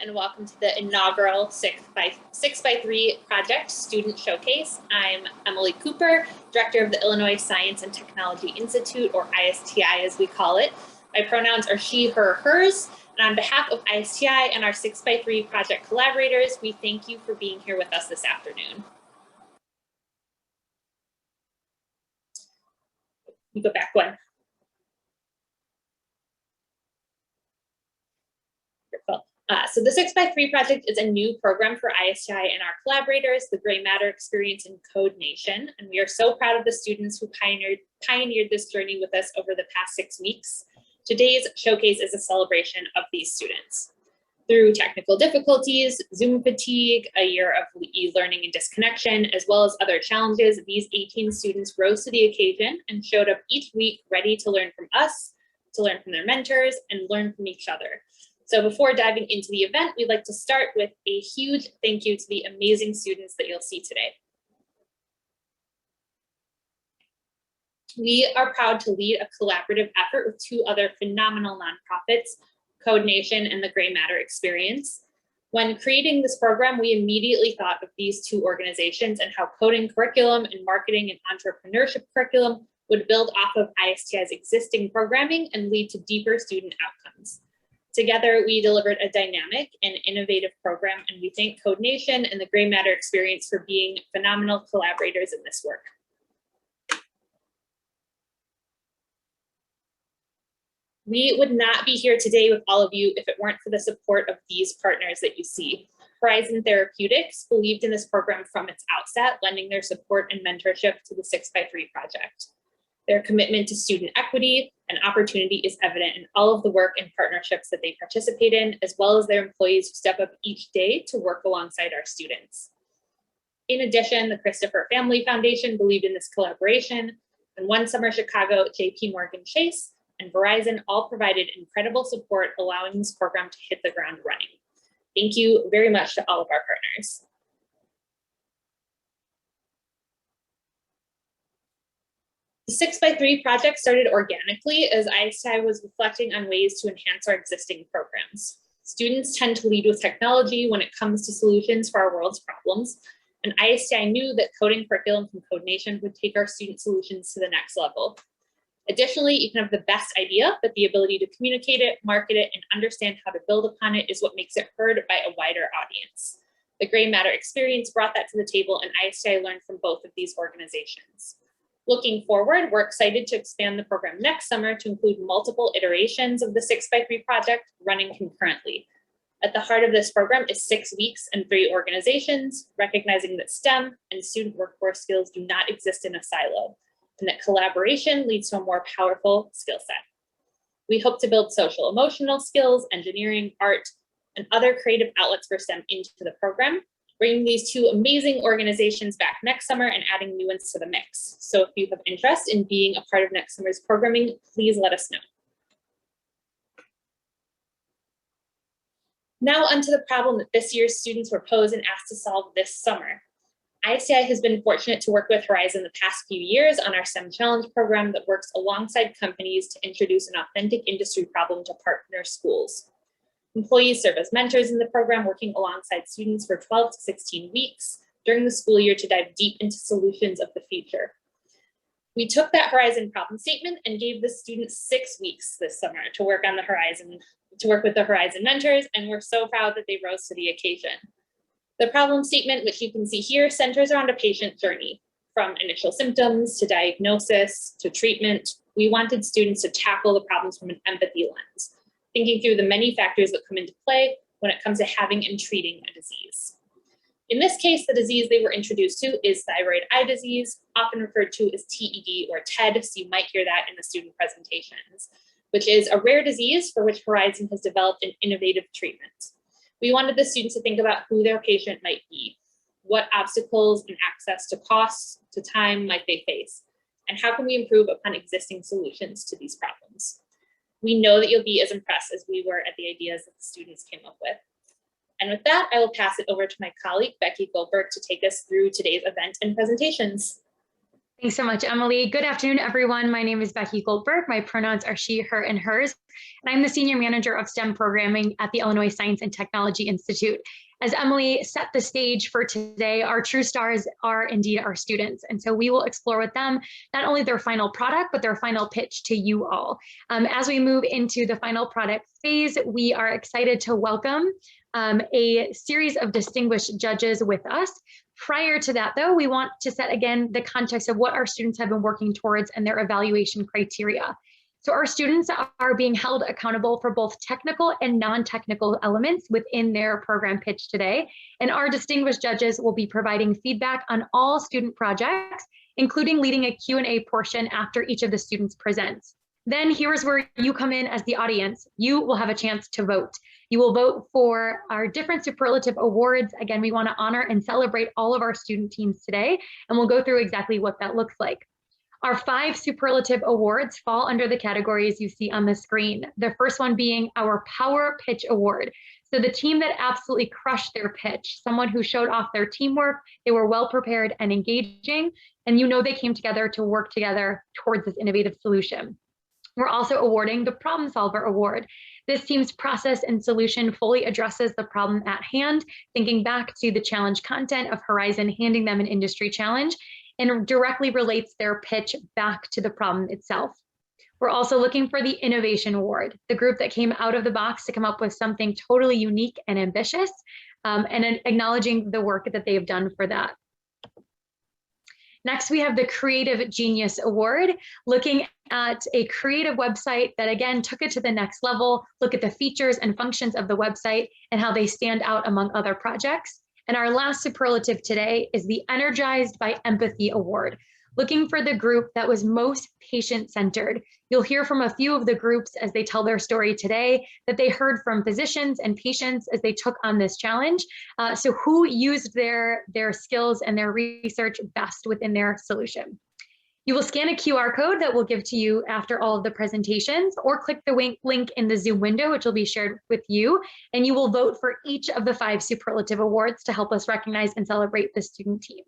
and welcome to the inaugural 6x3 Project Student Showcase. I'm Emily Cooper, Director of the Illinois Science and Technology Institute, or ISTI as we call it. My pronouns are she, her, hers, and on behalf of ISTI and our 6x3 project collaborators, we thank you for being here with us this afternoon. You go back one. So the 6x3 project is a new program for ISTI and our collaborators, the Gray Matter Experience in Code Nation, and we are so proud of the students who pioneered this journey with us over the past 6 weeks. Today's showcase is a celebration of these students. Through technical difficulties, Zoom fatigue, a year of e-learning and disconnection, as well as other challenges, these 18 students rose to the occasion and showed up each week ready to learn from us, to learn from their mentors, and learn from each other. So before diving into the event, we'd like to start with a huge thank you to the amazing students that you'll see today. We are proud to lead a collaborative effort with 2 other phenomenal nonprofits, Code Nation and the Gray Matter Experience. When creating this program, we immediately thought of these 2 organizations and how coding curriculum and marketing and entrepreneurship curriculum would build off of ISTI's existing programming and lead to deeper student outcomes. Together, we delivered a dynamic and innovative program, and we thank Code Nation and the Gray Matter Experience for being phenomenal collaborators in this work. We would not be here today with all of you if it weren't for the support of these partners that you see. Horizon Therapeutics believed in this program from its outset, lending their support and mentorship to the 6x3 project. Their commitment to student equity and opportunity is evident in all of the work and partnerships that they participate in, as well as their employees who step up each day to work alongside our students. In addition, the Christopher Family Foundation believed in this collaboration, and One Summer Chicago, JP Morgan Chase, and Verizon all provided incredible support, allowing this program to hit the ground running. Thank you very much to all of our partners. The 6x3 project started organically as ISTI was reflecting on ways to enhance our existing programs. Students tend to lead with technology when it comes to solutions for our world's problems, and ISTI knew that coding curriculum from Code Nation would take our student solutions to the next level. Additionally, you can have the best idea, but the ability to communicate it, market it, and understand how to build upon it is what makes it heard by a wider audience. The Gray Matter Experience brought that to the table, and ISTI learned from both of these organizations. Looking forward, we're excited to expand the program next summer to include multiple iterations of the 6x3 project running concurrently. At the heart of this program is 6 weeks and 3 organizations, recognizing that STEM and student workforce skills do not exist in a silo, and that collaboration leads to a more powerful skill set. We hope to build social emotional skills, engineering, art, and other creative outlets for STEM into the program, bringing these 2 amazing organizations back next summer and adding new ones to the mix. So if you have interest in being a part of next summer's programming, please let us know. Now onto the problem that this year's students were posed and asked to solve this summer. ISTI has been fortunate to work with Horizon the past few years on our STEM Challenge program that works alongside companies to introduce an authentic industry problem to partner schools. Employees serve as mentors in the program, working alongside students for 12 to 16 weeks during the school year to dive deep into solutions of the future. We took that Horizon problem statement and gave the students 6 weeks this summer to work on the Horizon, to work with the Horizon mentors, and we're so proud that they rose to the occasion. The problem statement, which you can see here, centers around a patient journey. From initial symptoms to diagnosis to treatment, we wanted students to tackle the problems from an empathy lens, thinking through the many factors that come into play when it comes to having and treating a disease. In this case, the disease they were introduced to is thyroid eye disease, often referred to as TED or TED, so you might hear that in the student presentations, which is a rare disease for which Horizon has developed an innovative treatment. We wanted the students to think about who their patient might be, what obstacles and access to costs, to time might they face, and how can we improve upon existing solutions to these problems. We know that you'll be as impressed as we were at the ideas that the students came up with. And with that, I will pass it over to my colleague, Becky Goldberg, to take us through today's event and presentations. Thanks so much, Emily. Good afternoon, everyone. My name is Becky Goldberg. My pronouns are she, her, and hers. And I'm the Senior Manager of STEM Programming at the Illinois Science and Technology Institute. As Emily set the stage for today, our true stars are indeed our students. And so we will explore with them not only their final product, but their final pitch to you all. As we move into the final product phase, we are excited to welcome a series of distinguished judges with us. Prior to that, though, we want to set again the context of what our students have been working towards and their evaluation criteria. So our students are being held accountable for both technical and non-technical elements within their program pitch today. And our distinguished judges will be providing feedback on all student projects, including leading a Q&A portion after each of the students presents. Then here's where you come in as the audience. You will have a chance to vote. You will vote for our different superlative awards. Again, we want to honor and celebrate all of our student teams today, and we'll go through exactly what that looks like. Our 5 superlative awards fall under the categories you see on the screen. The first one being our Power Pitch Award. So the team that absolutely crushed their pitch, someone who showed off their teamwork, they were well prepared and engaging, and you know they came together to work together towards this innovative solution. We're also awarding the Problem Solver Award. This team's process and solution fully addresses the problem at hand, thinking back to the challenge content of Horizon, handing them an industry challenge, and directly relates their pitch back to the problem itself. We're also looking for the Innovation Award, the group that came out of the box to come up with something totally unique and ambitious, and acknowledging the work that they've done for that. Next, we have the Creative Genius Award, looking at a creative website that again took it to the next level, look at the features and functions of the website and how they stand out among other projects. And our last superlative today is the Energized by Empathy Award, looking for the group that was most patient-centered. You'll hear from a few of the groups as they tell their story today that they heard from physicians and patients as they took on this challenge. So who used their skills and their research best within their solution? You will scan a QR code that we'll give to you after all of the presentations, or click the link in the Zoom window, which will be shared with you, and you will vote for each of the 5 superlative awards to help us recognize and celebrate the student teams.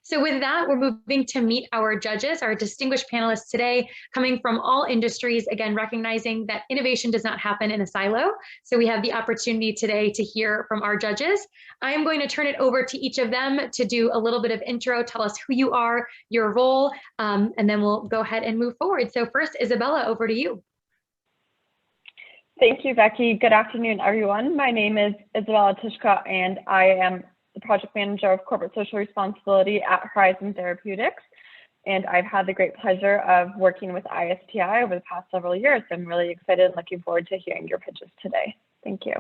So with that, we're moving to meet our judges, our distinguished panelists today, coming from all industries, again, recognizing that innovation does not happen in a silo. So we have the opportunity today to hear from our judges. I am going to turn it over to each of them to do a little bit of intro, tell us who you are, your role, and then we'll go ahead and move forward. So first, Isabella, over to you. Thank you, Becky. Good afternoon, everyone. My name is Isabella Tishka, and I am the project manager of corporate social responsibility at Horizon Therapeutics. And I've had the great pleasure of working with ISTI over the past several years. I'm really excited and looking forward to hearing your pitches today. Thank you.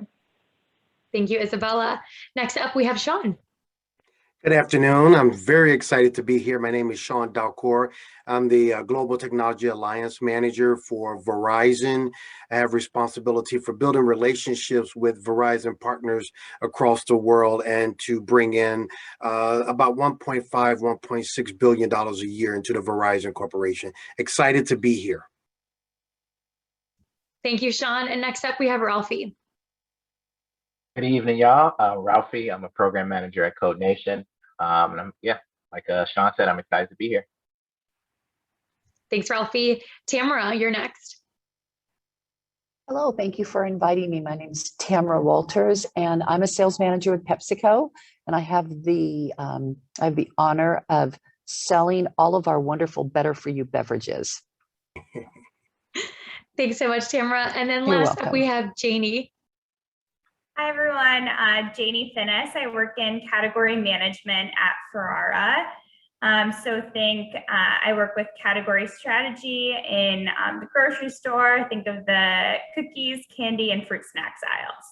Thank you, Isabella. Next up, we have Sean. Good afternoon. I'm very excited to be here. My name is Sean Dalcour. I'm the Global Technology Alliance Manager for Verizon. I have responsibility for building relationships with Verizon partners across the world and to bring in about $1.5, $1.6 billion a year into the Verizon Corporation. Excited to be here. Thank you, Sean. And next up, we have Ralphie. Good evening, y'all. Ralphie, I'm a program manager at Code Nation. And I'm, like Sean said, I'm excited to be here. Thanks, Ralphie. Tamara, you're next. Hello, thank you for inviting me. My name is Tamara Walters, and I'm a sales manager with PepsiCo, and I have the honor of selling all of our wonderful Better For You beverages. Thanks so much, Tamara. And then last up, we have Janie. Hi, everyone. Janie Finnis. I work in category management at Ferrara. I work with category strategy in the grocery store. Think of the cookies, candy, and fruit snacks aisles.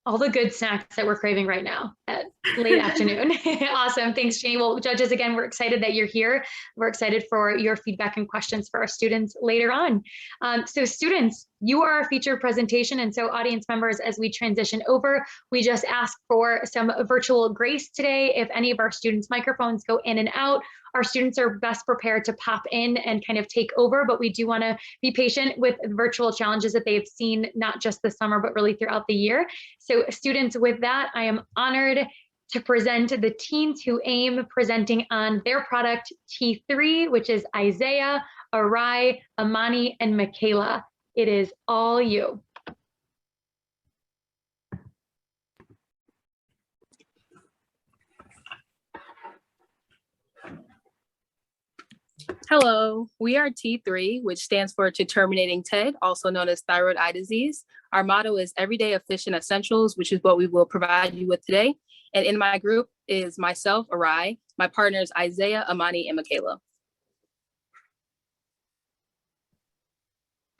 All the good snacks that we're craving right now at late afternoon. Awesome. Thanks, Janie. Well, judges, again, we're excited that you're here. We're excited for your feedback and questions for our students later on. So students, you are our featured presentation. And so audience members, as we transition over, we just ask for some virtual grace today. If any of our students' microphones go in and out, our students are best prepared to pop in and kind of take over, but we do want to be patient with virtual challenges that they've seen, not just this summer, but really throughout the year. So students, with that, I am honored to present the teens who aim, presenting on their product T3, which is Isaiah, Arai, Amani, and Michaela. It is all you. Hello, we are T3, which stands for To Terminating TED, also known as thyroid eye disease. Our motto is Everyday Efficient Essentials, which is what we will provide you with today. And in my group is myself, Arai, my partners, Isaiah, Amani, and Michaela.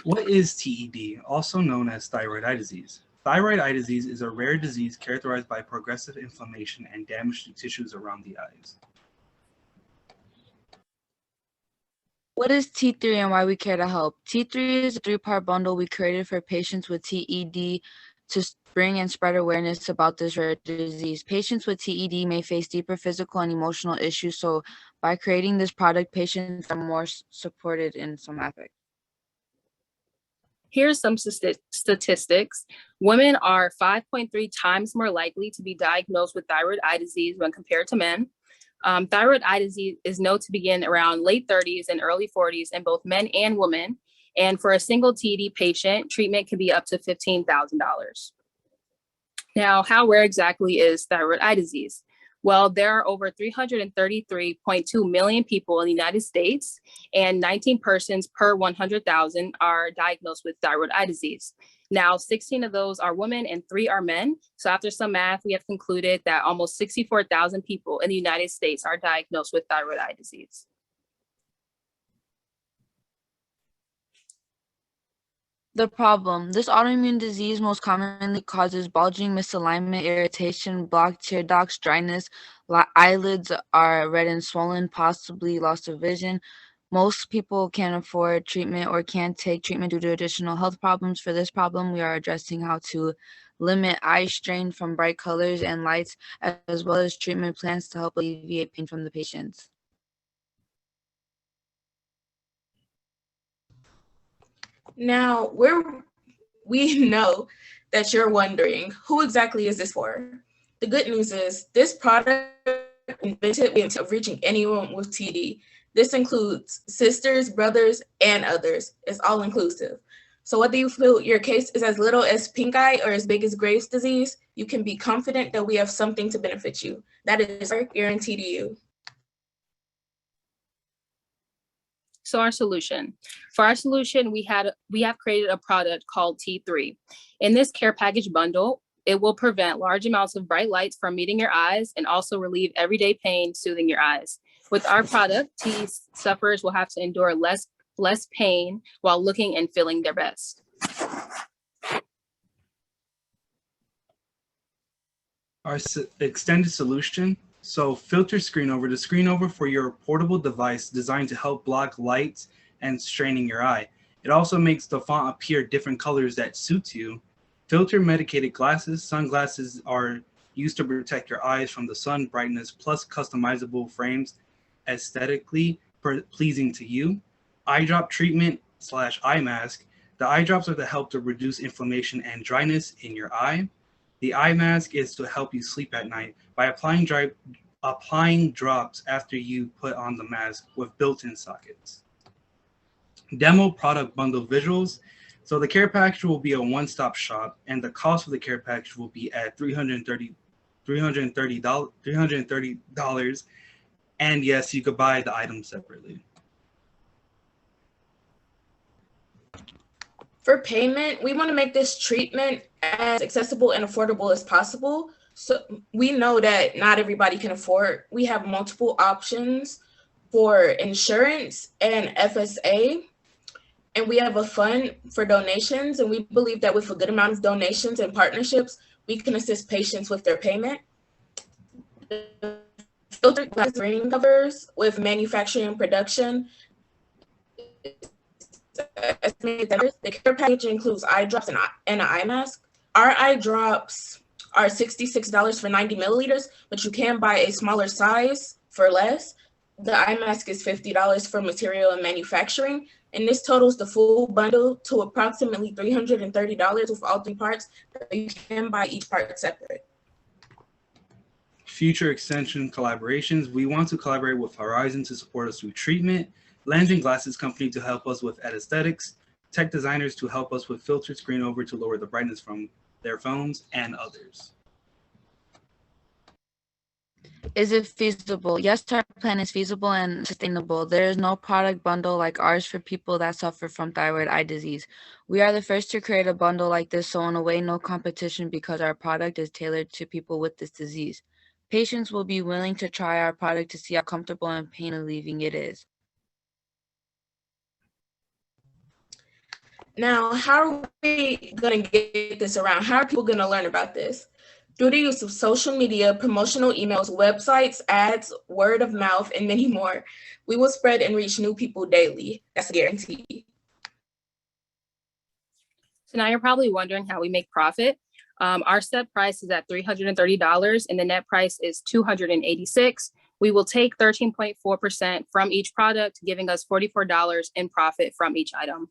What is TED, also known as thyroid eye disease? Thyroid eye disease is a rare disease characterized by progressive inflammation and damage to tissues around the eyes. What is T3 and why we care to help? T3 is a 3-part bundle we created for patients with TED to bring and spread awareness about this rare disease. Patients with TED may face deeper physical and emotional issues, so by creating this product, patients are more supported in some aspects. Here's some statistics. Women are 5.3 times more likely to be diagnosed with thyroid eye disease when compared to men. Thyroid eye disease is known to begin around late 30s and early 40s in both men and women. And for a single TED patient, treatment can be up to $15,000. Now, how rare exactly is thyroid eye disease? Well, there are over 333.2 million people in the United States, and 19 persons per 100,000 are diagnosed with thyroid eye disease. Now, 16 of those are women and 3 are men. So after some math, we have concluded that almost 64,000 people in the United States are diagnosed with thyroid eye disease. The problem. This autoimmune disease most commonly causes bulging, misalignment, irritation, blocked tear ducts, dryness, eyelids are red and swollen, possibly loss of vision. Most people can't afford treatment or can't take treatment due to additional health problems. For this problem, we are addressing how to limit eye strain from bright colors and lights, as well as treatment plans to help alleviate pain from the patients. Now, we know that you're wondering, who exactly is this for? The good news is this product invented with of reaching anyone with TD. This includes sisters, brothers, and others. It's all inclusive. So whether you feel your case is as little as pink eye or as big as Graves' disease, you can be confident that we have something to benefit you. That is guaranteed to you. So our solution. For our solution, we have created a product called T3. In this care package bundle, it will prevent large amounts of bright lights from meeting your eyes and also relieve everyday pain, soothing your eyes. With our product, TD sufferers will have to endure less pain while looking and feeling their best. Our extended solution. So filter screen over, the screen over for your portable device designed to help block lights and straining your eye. It also makes the font appear different colors that suits you. Filter medicated glasses. Sunglasses are used to protect your eyes from the sun brightness, plus customizable frames aesthetically pleasing to you. Eye drop treatment / eye mask. The eye drops are to help to reduce inflammation and dryness in your eye. The eye mask is to help you sleep at night by applying drops after you put on the mask with built-in sockets. Demo product bundle visuals. So the care package will be a one-stop shop, and the cost of the care package will be at $330. And yes, you could buy the items separately. For payment, we want to make this treatment as accessible and affordable as possible. So we know that not everybody can afford. We have multiple options for insurance and FSA, and we have a fund for donations. And we believe that with a good amount of donations and partnerships, we can assist patients with their payment. Filtered glass screen covers with manufacturing and production. The care package includes eye drops and an eye mask. Our eye drops are $66 for 90 milliliters, but you can buy a smaller size for less. The eye mask is $50 for material and manufacturing, and this totals the full bundle to approximately $330 with all 3 parts. You can buy each part separate. future extension collaborations, we want to collaborate with Horizon to support us through treatment, lens and glasses company to help us with aesthetics, tech designers to help us with filtered screen over to lower the brightness from their phones, and others. Is it feasible? Yes, our plan is feasible and sustainable. There is no product bundle like ours for people that suffer from thyroid eye disease. We are the first to create a bundle like this, so in a way, no competition because our product is tailored to people with this disease. Patients will be willing to try our product to see how comfortable and pain relieving it is. Now, how are we going to get this around? How are people going to learn about this? Through the use of social media, promotional emails, websites, ads, word of mouth, and many more, we will spread and reach new people daily. That's a guarantee. So now you're probably wondering how we make profit. Our set price is at $330 and the net price is $286. We will take 13.4% from each product, giving us $44 in profit from each item.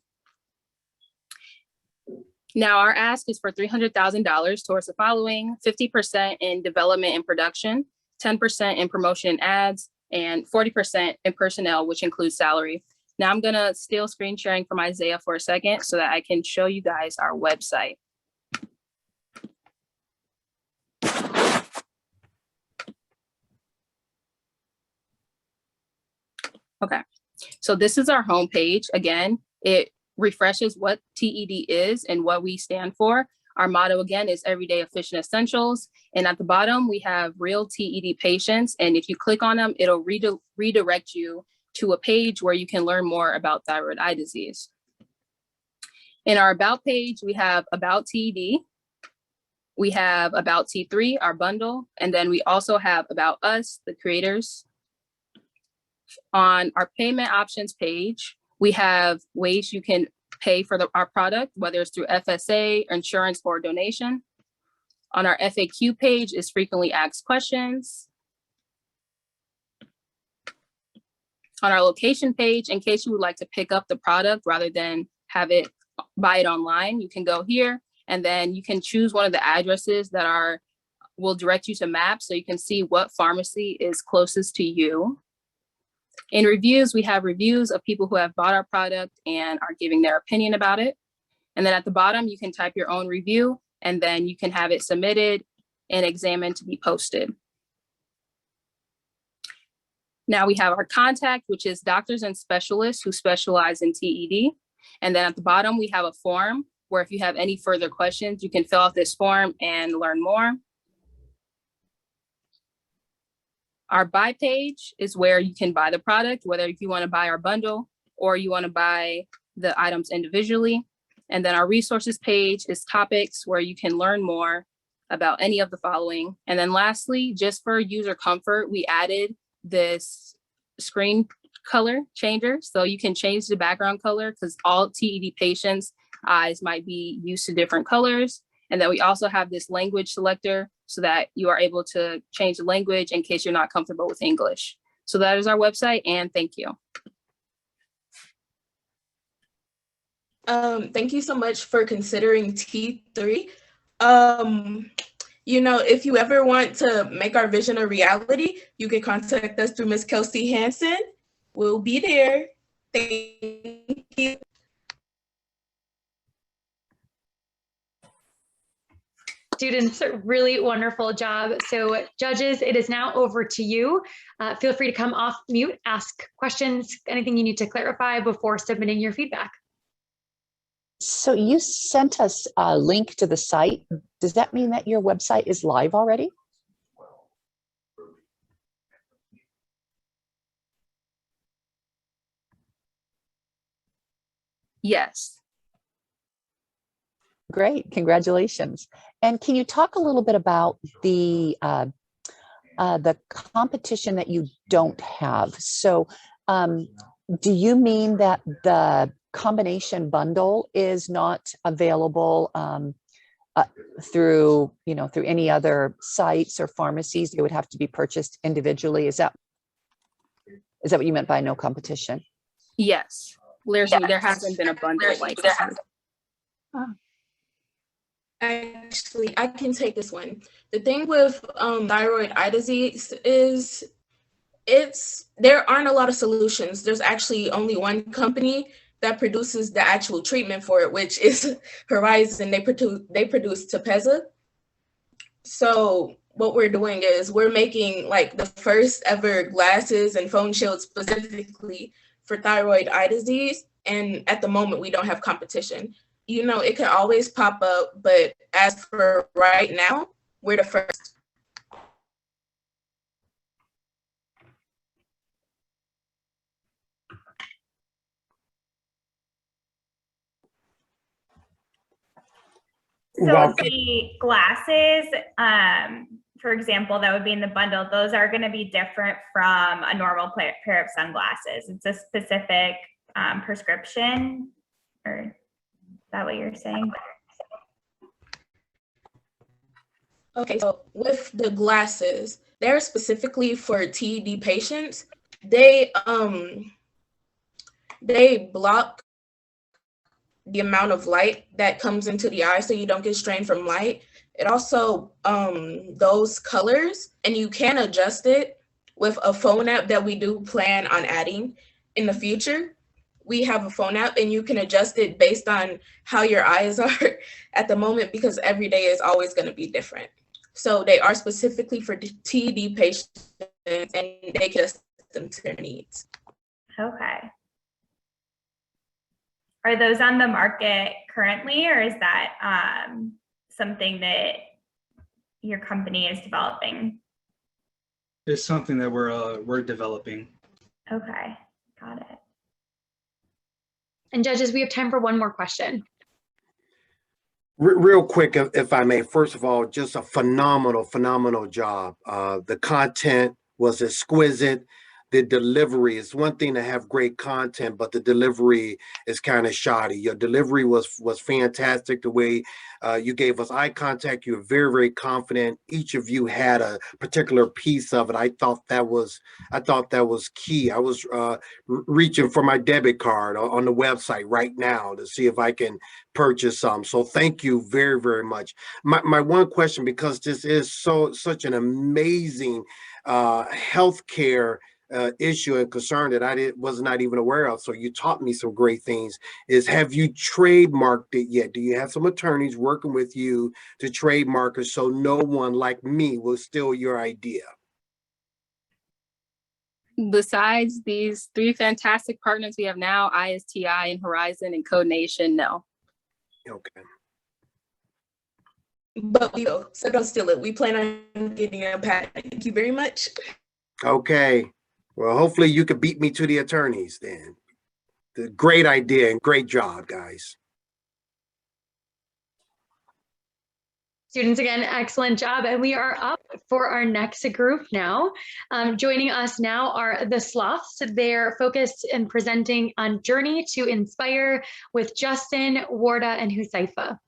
Now our ask is for $300,000 towards the following: 50% in development and production, 10% in promotion and ads, and 40% in personnel, which includes salary. Now I'm gonna steal screen sharing from Isaiah for a second so that I can show you guys our website. Okay, so this is our homepage. Again, it refreshes what TED is and what we stand for. Our motto again is everyday efficient essentials. And at the bottom, we have real TED patients. And if you click on them, it'll redirect you to a page where you can learn more about thyroid eye disease. In our About page, we have About TED. We have About T3, our bundle. And then we also have About Us, the creators. On our payment options page, we have ways you can pay for our product, whether it's through FSA, insurance, or donation. On our FAQ page is frequently asked questions. On our location page, in case you would like to pick up the product rather than buy it online, you can go here and then you can choose one of the addresses that will direct you to maps so you can see what pharmacy is closest to you. In reviews, we have reviews of people who have bought our product and are giving their opinion about it. And then at the bottom, you can type your own review and then you can have it submitted and examined to be posted. Now we have our contact, which is doctors and specialists who specialize in TED. And then at the bottom, we have a form where if you have any further questions, you can fill out this form and learn more. Our buy page is where you can buy the product, whether if you want to buy our bundle or you want to buy the items individually. And then our resources page is topics where you can learn more about any of the following. And then lastly, just for user comfort, we added this screen color changer. So you can change the background color because all TED patients' eyes might be used to different colors. And then we also have this language selector so that you are able to change the language in case you're not comfortable with English. So that is our website, and thank you. Thank you so much for considering T3. You know, if you ever want to make our vision a reality, you can contact us through Ms. Kelsey Hansen. We'll be there. Thank you. Students, really wonderful job. So judges, it is now over to you. Feel free to come off mute, ask questions, anything you need to clarify before submitting your feedback. So you sent us a link to the site. Does that mean that your website is live already? Yes. Great, congratulations. And can you talk a little bit about the competition that you don't have? So do you mean that the combination bundle is not available through any other sites or pharmacies? They would have to be purchased individually. Is that what you meant by no competition? Yes. There hasn't been a bundle like that. Actually, I can take this one. The thing with thyroid eye disease is there aren't a lot of solutions. There's actually only one company that produces the actual treatment for it, which is Horizon. They produce Tepezza. So what we're doing is we're making like the first ever glasses and phone shields specifically for thyroid eye disease. And at the moment, we don't have competition. You know, it can always pop up, but as for right now, we're the first. So Well, the glasses, for example, that would be in the bundle, those are going to be different from a normal pair of sunglasses. It's a specific prescription, or is that what you're saying? Okay, so with the glasses, they're specifically for TED patients. They block the amount of light that comes into the eye so you don't get strained from light. It also those colors, and you can adjust it with a phone app that we do plan on adding in the future. We have a phone app and you can adjust it based on how your eyes are at the moment, because every day is always going to be different. So they are specifically for TED patients and they can adjust them to their needs. Okay. Are those on the market currently, or is that something that your company is developing? It's something that we're developing. Okay, got it. And judges, we have time for one more question. Real quick, if I may, first of all, just a phenomenal job. The content was exquisite. The delivery is one thing to have great content, but the delivery is kind of shoddy. Your delivery was fantastic. The way you gave us eye contact, you were very confident. Each of you had a particular piece of it. I thought that was key. I was reaching for my debit card on the website right now to see if I can purchase some. So thank you very much. My one question, because this is such an amazing healthcare issue and concern that I was not even aware of. So you taught me some great things. Is, have you trademarked it yet? Do you have some attorneys working with you to trademark it so no one like me will steal your idea? Besides these three fantastic partners we have now, ISTI and Horizon and Code Nation, no. Okay. But we will, so don't steal it. We plan on getting a patent. Thank you very much. Okay. Well, hopefully you could beat me to the attorneys then. The great idea and great job, guys. Students, again, excellent job. And we are up for our next group now. Joining us now are the Sloths. They're focused in presenting on Journey to Inspire with Justin, Warda, and Husaifa.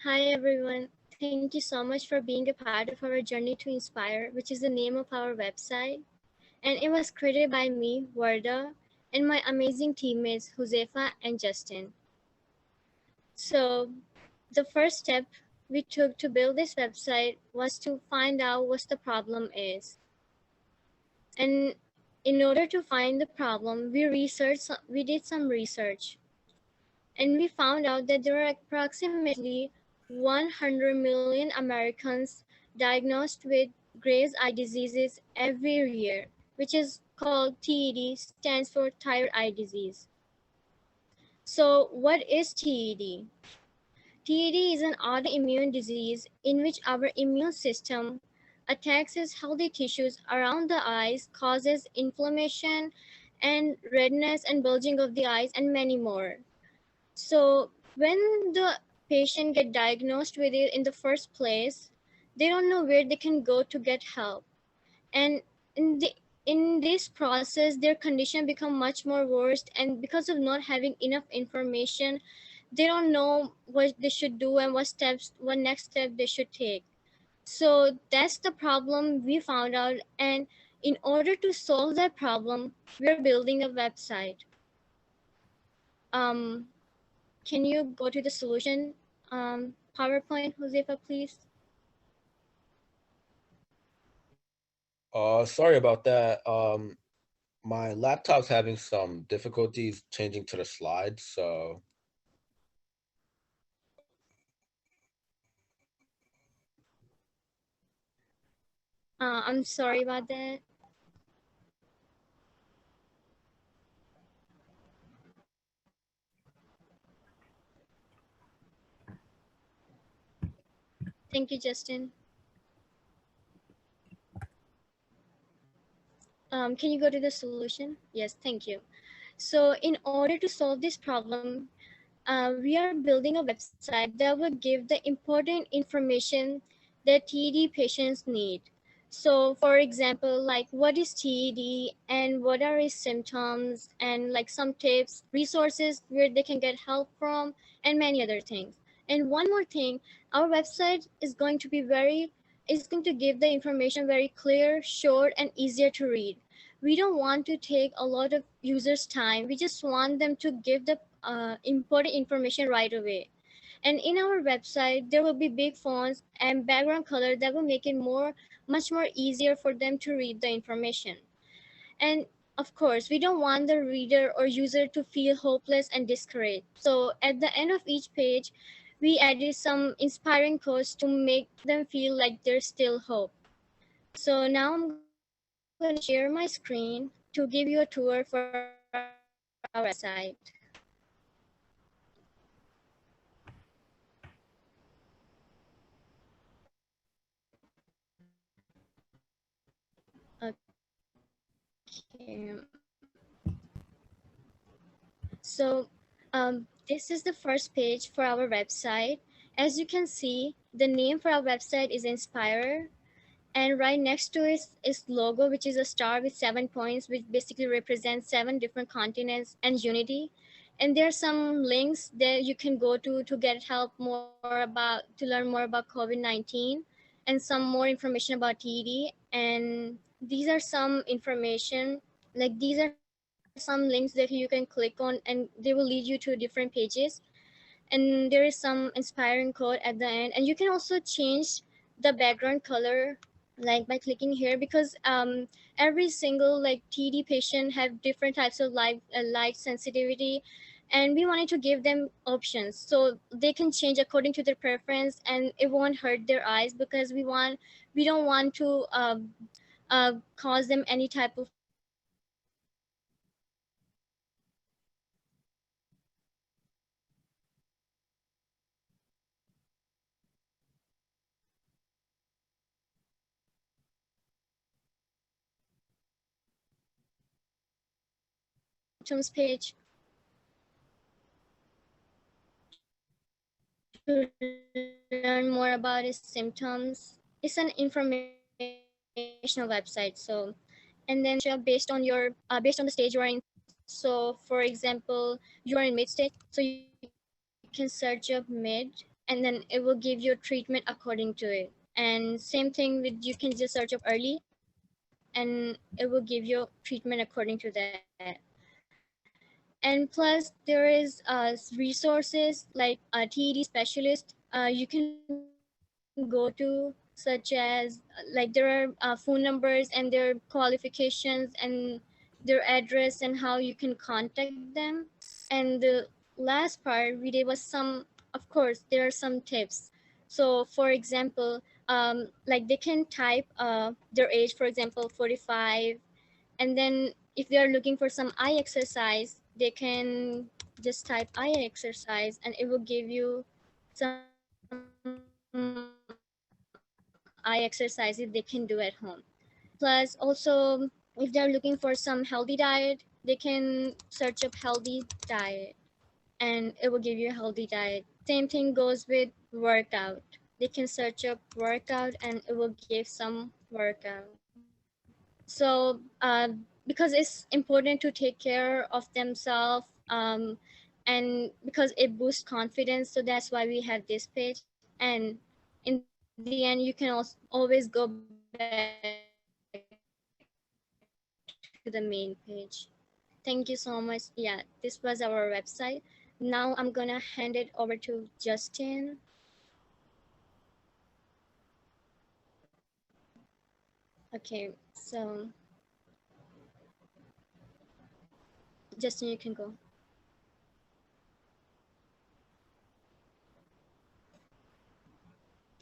Hi everyone, thank you so much for being a part of our Journey to Inspire, which is the name of our website. And it was created by me, Warda, and my amazing teammates, Huzaifa and Justin. So the first step we took to build this website was to find out what the problem is. And in order to find the problem, we did some research. And we found out that there are approximately 100 million Americans diagnosed with Graves' eye diseases every year, which is called TED, stands for thyroid eye disease. So what is TED? TED is an autoimmune disease in which our immune system attacks healthy tissues around the eyes, causes inflammation and redness and bulging of the eyes, and many more. So when the patient get diagnosed with it in the first place, they don't know where they can go to get help. And in this process, their condition become much more worse, and because of not having enough information, they don't know what they should do and what next step they should take. So that's the problem we found out, and in order to solve that problem, we're building a website. um can you go to the solution PowerPoint, Josefa, please? Sorry about that. My laptop's having some difficulties changing to the slides, so I'm sorry about that. Thank you, Justin. Can you go to the solution? Yes, thank you. So in order to solve this problem, we are building a website that will give the important information that TED patients need. So for example, like what is TED and what are its symptoms, and like some tips, resources where they can get help from, and many other things. And one more thing, our website is going to give the information very clear, short, and easier to read. We don't want to take a lot of users' time. We just want them to give the important information right away. And in our website, there will be big fonts and background color that will make it much more easier for them to read the information. And of course, we don't want the reader or user to feel hopeless and discouraged. So at the end of each page, we added some inspiring quotes to make them feel like there's still hope. So now I'm going to share my screen to give you a tour for our website. Okay. So this is the first page for our website. As you can see, the name for our website is Inspire, and right next to it is logo, which is a star with 7 points, which basically represents 7 different continents and unity. And there are some links that you can go to get help to learn more about COVID-19, and some more information about TED. And these are some information, like these are some links that you can click on, and they will lead you to different pages. And there is some inspiring quote at the end, and you can also change the background color, like by clicking here, because every single like TD patient have different types of light sensitivity, and we wanted to give them options so they can change according to their preference, and it won't hurt their eyes, because we don't want to cause them any type of harm. Symptoms page to learn more about its symptoms. It's an informational website. So, and then you can search up based on the stage you are in. So, for example, you are in mid stage, so you can search up mid, and then it will give you treatment according to it. And same thing with, you can just search up early, and it will give you treatment according to that. And plus there is resources like a TED specialist you can go to, such as like there are phone numbers and their qualifications and their address and how you can contact them. And the last part we did was some, of course there are some tips. So for example, like they can type their age, for example 45, and then if they are looking for some eye exercise, they can just type eye exercise, and it will give you some eye exercises they can do at home. Plus also, if they're looking for some healthy diet, they can search up healthy diet, and it will give you a healthy diet. Same thing goes with workout. They can search up workout, and it will give some workout. So because it's important to take care of themselves, and because it boosts confidence, so that's why we have this page. And in the end, you can also always go back to the main page. Thank you so much. Yeah, this was our website. Now I'm gonna hand it over to Justin. Okay, so Justin, you can go.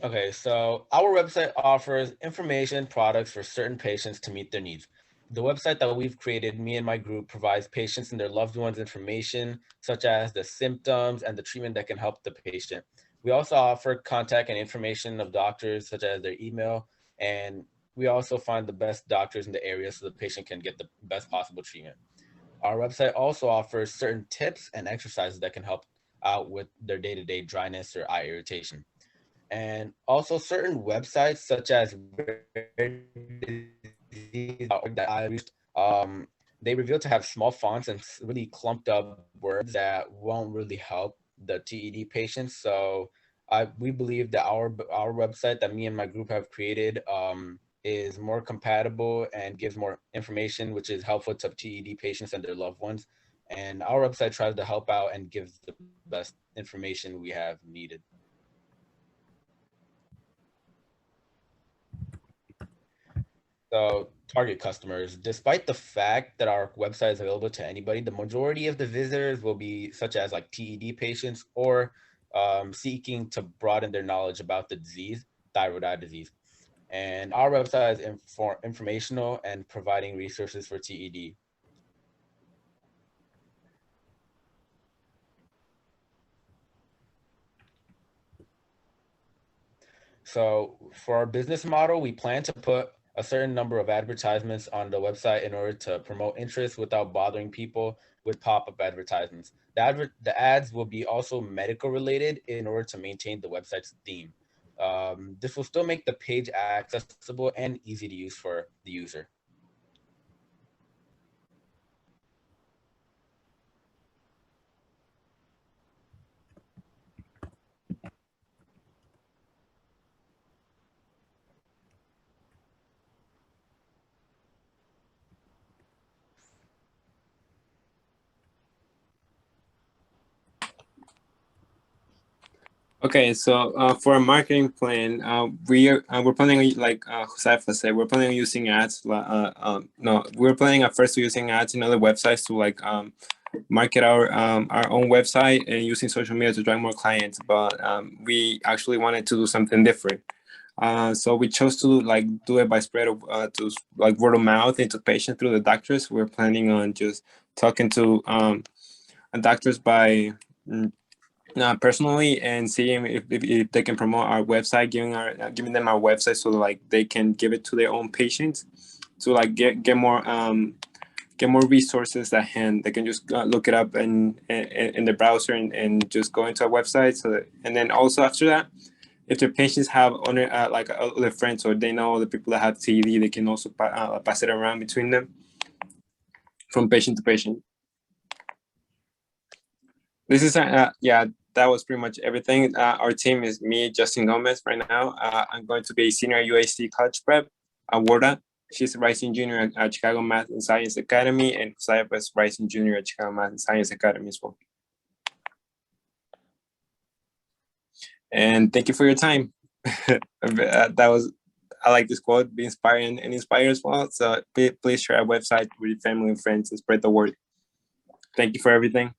Okay, so our website offers information products for certain patients to meet their needs. The website that we've created, me and my group, provides patients and their loved ones information such as the symptoms and the treatment that can help the patient. We also offer contact and information of doctors such as their email, and we also find the best doctors in the area so the patient can get the best possible treatment. Our website also offers certain tips and exercises that can help out with their day-to-day dryness or eye irritation. And also certain websites such as that I used, they reveal to have small fonts and really clumped up words that won't really help the TED patients. So we believe that our website that me and my group have created is more compatible and gives more information, which is helpful to TED patients and their loved ones. And our website tries to help out and gives the best information we have needed. So target customers, despite the fact that our website is available to anybody, the majority of the visitors will be such as like TED patients or seeking to broaden their knowledge about the disease, thyroid eye disease. And our website is informational and providing resources for TED. So for our business model, we plan to put a certain number of advertisements on the website in order to promote interest without bothering people with pop-up advertisements. The ads will be also medical related in order to maintain the website's theme. This will still make the page accessible and easy to use for the user. Okay, so for a marketing plan, we're planning like Josefa said, we're planning on using ads. No, we're planning at first using ads in other websites to like market our own website and using social media to drive more clients. But we actually wanted to do something different. So we chose to like do it by spread of to like word of mouth into patients through the doctors. We're planning on just talking to doctors by personally and seeing if they can promote our website, giving them our website so like they can give it to their own patients to like get more resources at hand. They can just look it up in the browser and just go into our website. So and then also after that, if their patients have like other friends or they know the people that have TD, they can also pass it around between them from patient to patient. This is yeah, that was pretty much everything. Our team is me, Justin Gomez, right now. I'm going to be senior UAC college prep at WARDA. She's a rising junior at Chicago Math and Science Academy, and Josefa is rising junior at Chicago Math and Science Academy as well. And thank you for your time. I like this quote, be inspiring and inspire as well. So please share our website with your family and friends and spread the word. Thank you for everything.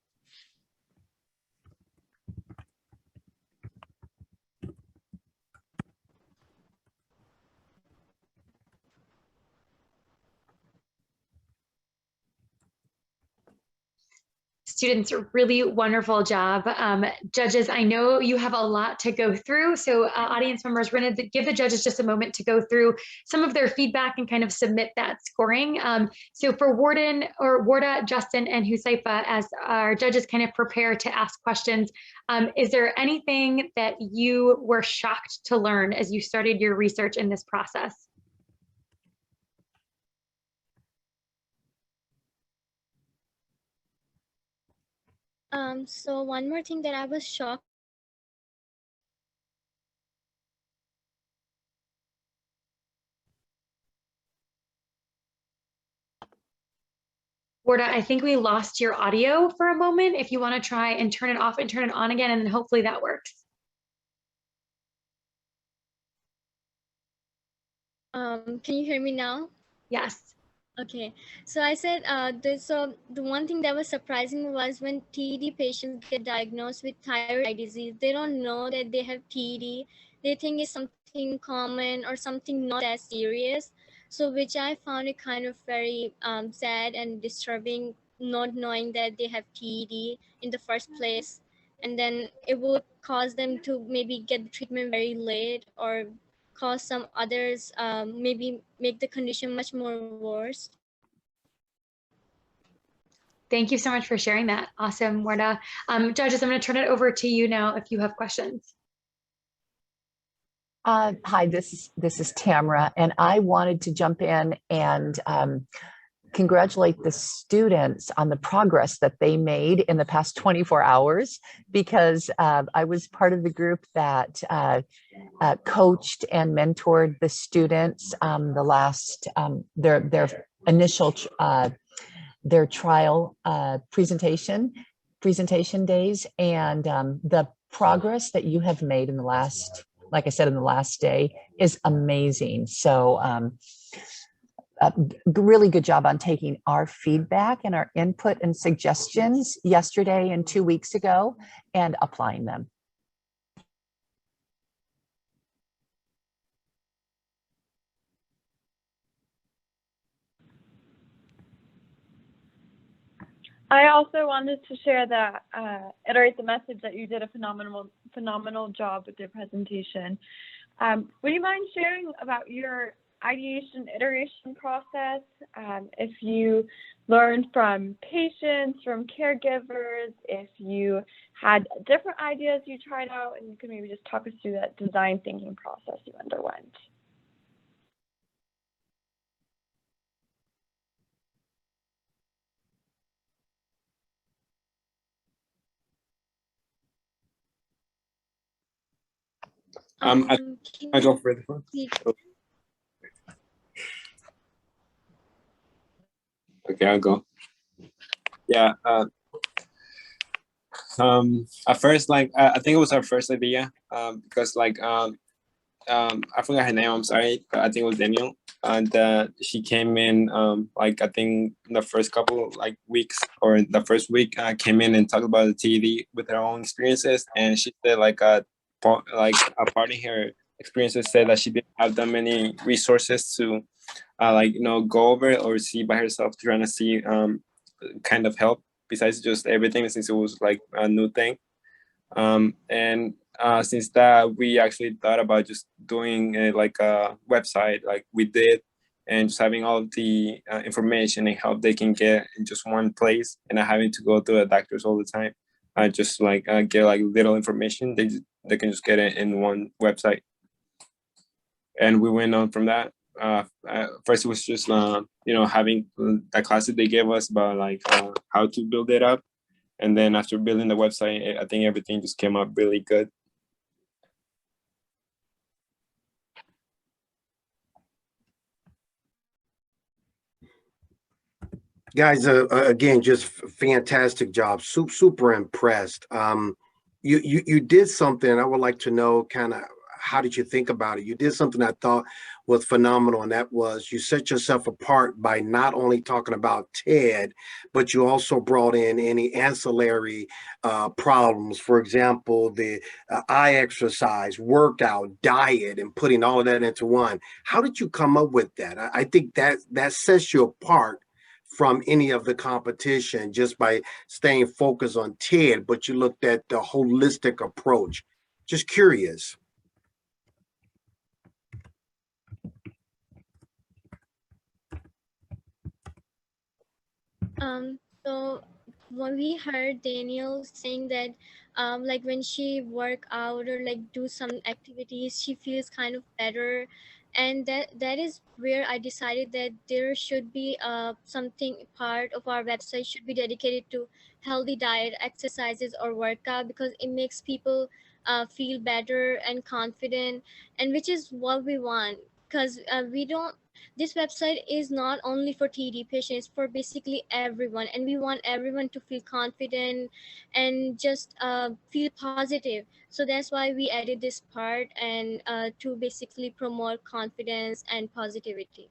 Students, really wonderful job. Judges, I know you have a lot to go through. So audience members, we're going to give the judges just a moment to go through some of their feedback and kind of submit that scoring. So for Warda, Justin, and Josefa, as our judges kind of prepare to ask questions, is there anything that you were shocked to learn as you started your research in this process? So one more thing that I was shocked. Warda, I think we lost your audio for a moment. If you want to try and turn it off and turn it on again, and then hopefully that works. Can you hear me now? Yes. Okay, so I said, so the one thing that was surprising was when TED patients get diagnosed with thyroid eye disease, they don't know that they have TED. They think it's something common or something not as serious. So which I found it kind of very sad and disturbing, not knowing that they have TED in the first place. And then it would cause them to maybe get the treatment very late or cause some others, maybe make the condition much more worse. Thank you so much for sharing that. Awesome, Warda. Judges, I'm going to turn it over to you now if you have questions. Hi, this is Tamara, and I wanted to jump in and congratulate the students on the progress that they made in the past 24 hours, because I was part of the group that coached and mentored the students the last their initial their trial presentation days, and the progress that you have made in the last, like I said, in the last day is amazing. So really good job on taking our feedback and our input and suggestions yesterday and 2 weeks ago and applying them. I also wanted to share that, iterate the message that you did a phenomenal job with your presentation. Would you mind sharing about your ideation iteration process? If you learned from patients, from caregivers, if you had different ideas you tried out, and you could maybe just talk us through that design thinking process you underwent. I go for the Okay, I'll go. Yeah. At first, like I think it was our first idea, because like I forgot her name. I'm sorry, but I think it was Daniel, and she came in like I think the first couple like weeks or the first week came in and talked about the TED with her own experiences, and she said like a part of her experiences said that she didn't have that many resources to like go over it or see by herself, trying to see kind of help besides just everything, since it was like a new thing. And since that, we actually thought about just doing like a website like we did, and just having all of the information and help they can get in just one place, and not having to go to the doctors all the time. Just like get like little information, they can just get it in one website. And we went on from that. First, it was just having the classes they gave us about like how to build it up, and then after building the website, I think everything just came up really good. Guys, again, just fantastic job. Super impressed. You did something I would like to know, kind of, how did you think about it? You did something I thought was phenomenal, and that was you set yourself apart by not only talking about TED, but you also brought in any ancillary problems. For example, the eye exercise, workout, diet, and putting all of that into one. How did you come up with that? I think that sets you apart from any of the competition just by staying focused on TED, but you looked at the holistic approach. Just curious. So when we heard Daniel saying that, like when she work out or like do some activities, she feels kind of better. And that is where I decided that there should be something part of our website should be dedicated to healthy diet, exercises, or workout, because it makes people feel better and confident, and which is what we want. Because we don't this website is not only for TD patients, for basically everyone, and we want everyone to feel confident and just feel positive. So that's why we added this part, and to basically promote confidence and positivity.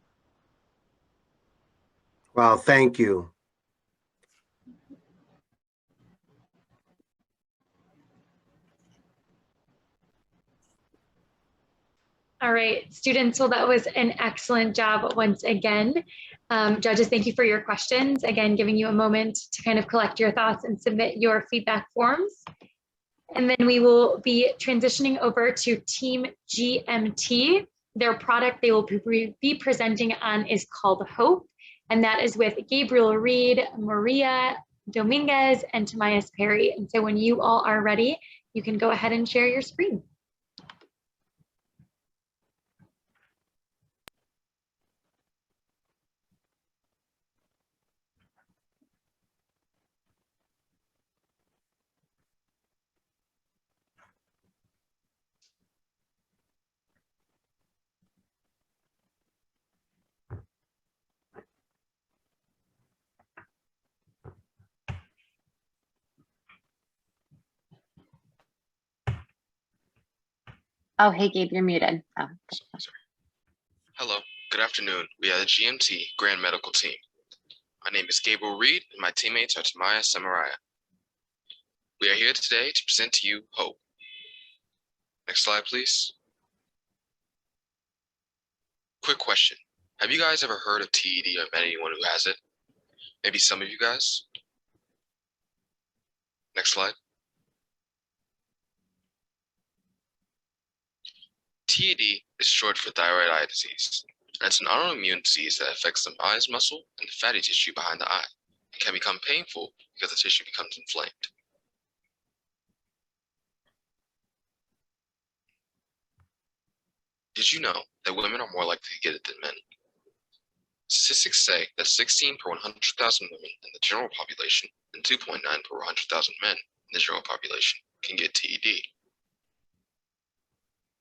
Wow, thank you. All right, students, so that was an excellent job once again. Judges, thank you for your questions. Again, giving you a moment to kind of collect your thoughts and submit your feedback forms. And then we will be transitioning over to Team GMT. Their product they will be presenting on is called Hope, and that is with Gabriel Reed, Maria Dominguez, and Tomias Perry. And so when you all are ready, you can go ahead and share your screen. Oh, hey, Gabe, you're muted. Oh. Sorry. Hello, good afternoon. We are the GMT Grand Medical Team. My name is Gabriel Reed, and my teammates are Tamaya Samaraya. We are here today to present to you Hope. Next slide, please. Quick question. Have you guys ever heard of TED or met anyone who has it? Maybe some of you guys? Next slide. TED is short for thyroid eye disease, and it's an autoimmune disease that affects the eye's muscle and the fatty tissue behind the eye. It can become painful because the tissue becomes inflamed. Did you know that women are more likely to get it than men? Statistics say that 16 per 100,000 women in the general population and 2.9 per 100,000 men in the general population can get TED.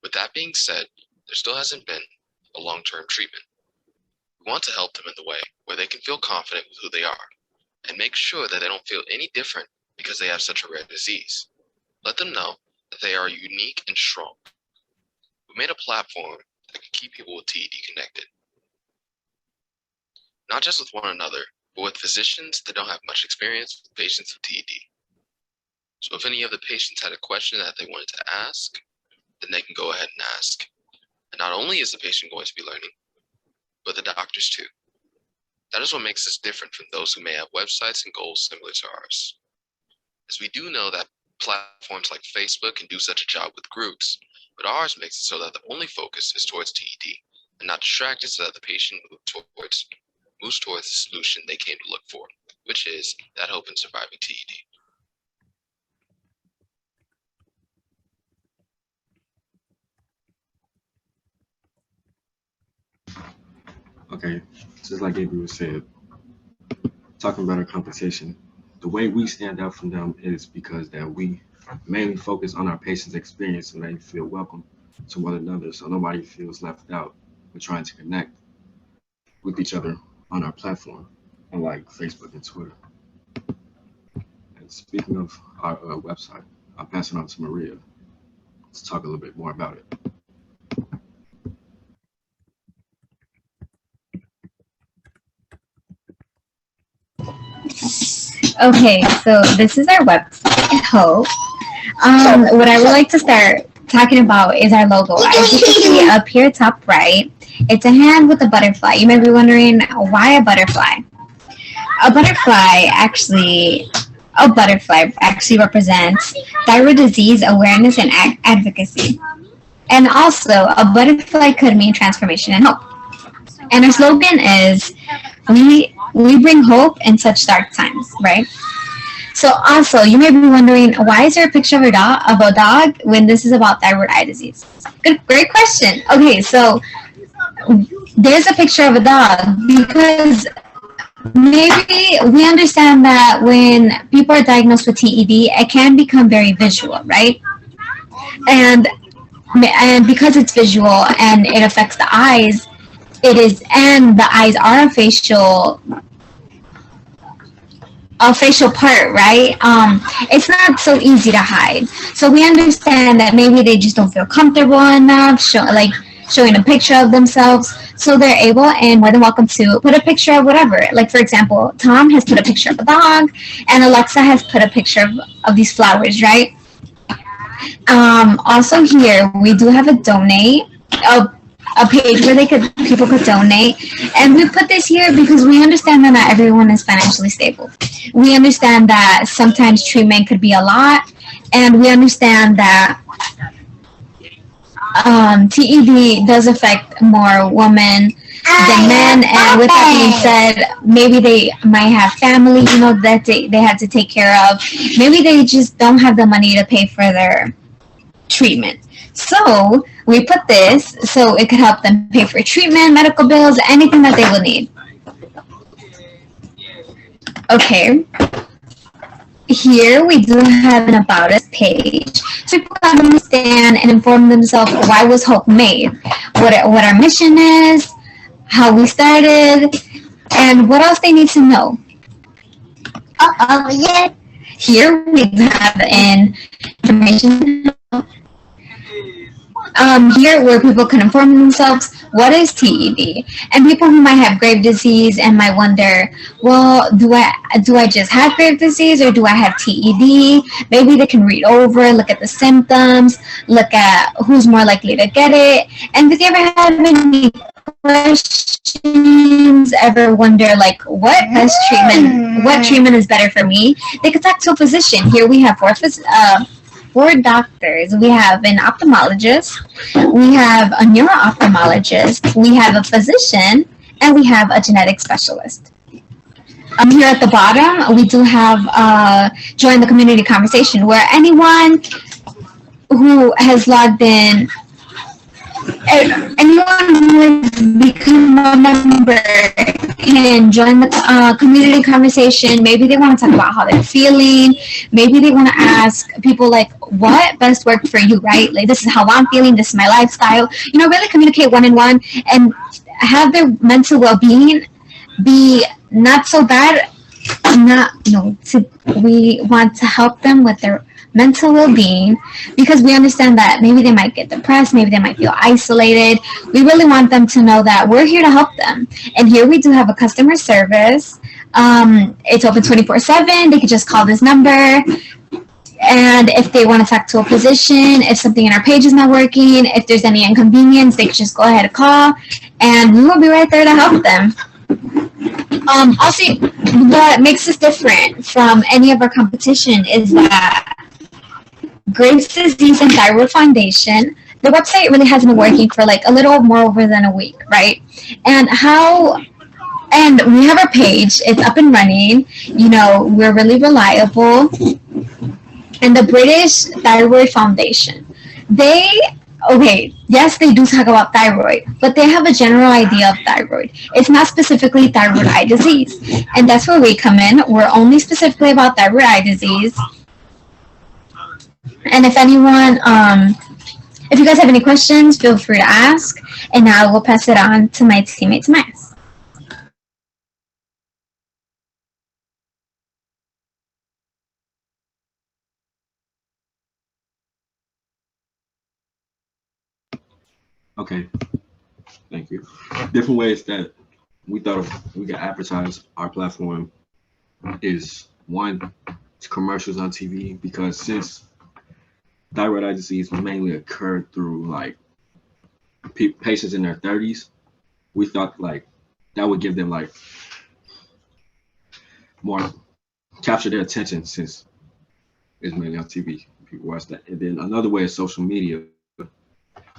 With that being said, there still hasn't been a long-term treatment. We want to help them in the way where they can feel confident with who they are and make sure that they don't feel any different because they have such a rare disease. Let them know that they are unique and strong. We made a platform that can keep people with TED connected. Not just with one another, but with physicians that don't have much experience with patients with TED. So if any of the patients had a question that they wanted to ask, then they can go ahead and ask. And not only is the patient going to be learning, but the doctors too. That is what makes us different from those who may have websites and goals similar to ours. As we do know that platforms like Facebook can do such a job with groups, but ours makes it so that the only focus is towards TED and not distracted, so that the patient moves towards the solution they came to look for, which is that hope in surviving TED. Okay, just like Gabriel said, talking about our compensation, the way we stand out from them is because that we mainly focus on our patients' experience and they feel welcome to one another, so nobody feels left out. We're trying to connect with each other on our platform, unlike Facebook and Twitter. And speaking of our website, I'll pass it on to Maria to talk a little bit more about it. Okay, so this is our website, Hope. What I would like to start talking about is our logo. As you can see up here top right, it's a hand with a butterfly. You may be wondering, why a butterfly? A butterfly actually represents thyroid disease awareness and advocacy. And also, a butterfly could mean transformation and hope. And our slogan is, we bring hope in such dark times, right? So also, you may be wondering, why is there a picture of a dog when this is about thyroid eye disease? Great question. Okay, so there's a picture of a dog, because maybe we understand that when people are diagnosed with TED, it can become very visual, right? And because it's visual and it affects the eyes, and the eyes are a facial part, right? It's not so easy to hide. So we understand that maybe they just don't feel comfortable enough showing a picture of themselves. So they're able and more than welcome to put a picture of whatever. Like, for example, Tom has put a picture of a dog, and Alexa has put a picture of these flowers, right? Also here, we do have a page where people could donate, and we put this here because we understand that not everyone is financially stable. We understand that sometimes treatment could be a lot, and we understand that TED does affect more women than men, and with that being said, maybe they might have family, that they have to take care of. Maybe they just don't have the money to pay for their treatment. So we put this so it could help them pay for treatment, medical bills, anything that they will need. Okay. Here we do have an About Us page, so people can understand and inform themselves why was Hope made, what our mission is, how we started, and what else they need to know. Yeah. Here we have information. Here where people can inform themselves what is TED, and people who might have Graves' disease and might wonder, well, do I just have Graves' disease or do I have TED? Maybe they can read over, look at the symptoms, look at who's more likely to get it. And if you ever have any questions, ever wonder like what treatment is better for me, they could talk to a physician. Here we have four doctors. We have an ophthalmologist, we have a neuro-ophthalmologist, we have a physician, and we have a genetic specialist. Here at the bottom, we do have join the community conversation, where anyone who has logged in, anyone who has become a member can join the community conversation. Maybe they want to talk about how they're feeling. Maybe they want to ask people like, what best worked for you, right? Like, this is how I'm feeling. This is my lifestyle. Really communicate one-on-one and have their mental well-being be not so bad. We want to help them with their mental well-being, because we understand that maybe they might get depressed, maybe they might feel isolated. We really want them to know that we're here to help them. And here we do have a customer service. It's open 24/7. They could just call this number. And if they want to talk to a physician, if something in our page is not working, if there's any inconvenience, they can just go ahead and call, and we will be right there to help them. Also, what makes us different from any of our competition is that Graves' Disease and Thyroid Foundation, the website really hasn't been working for like a little more than a week, right? And we have our page, it's up and running, we're really reliable. And the British Thyroid Foundation, yes, they do talk about thyroid, but they have a general idea of thyroid. It's not specifically thyroid eye disease. And that's where we come in. We're only specifically about thyroid eye disease. And if anyone, if you guys have any questions, feel free to ask, and now I will pass it on to my teammate, Tomas. Okay, thank you. Different ways that we thought we could advertise our platform is, one, it's commercials on TV, because since thyroid eye disease mainly occurred through like patients in their 30s, we thought like that would give them like more, capture their attention, since it's mainly on TV. People watch that. And then another way is social media.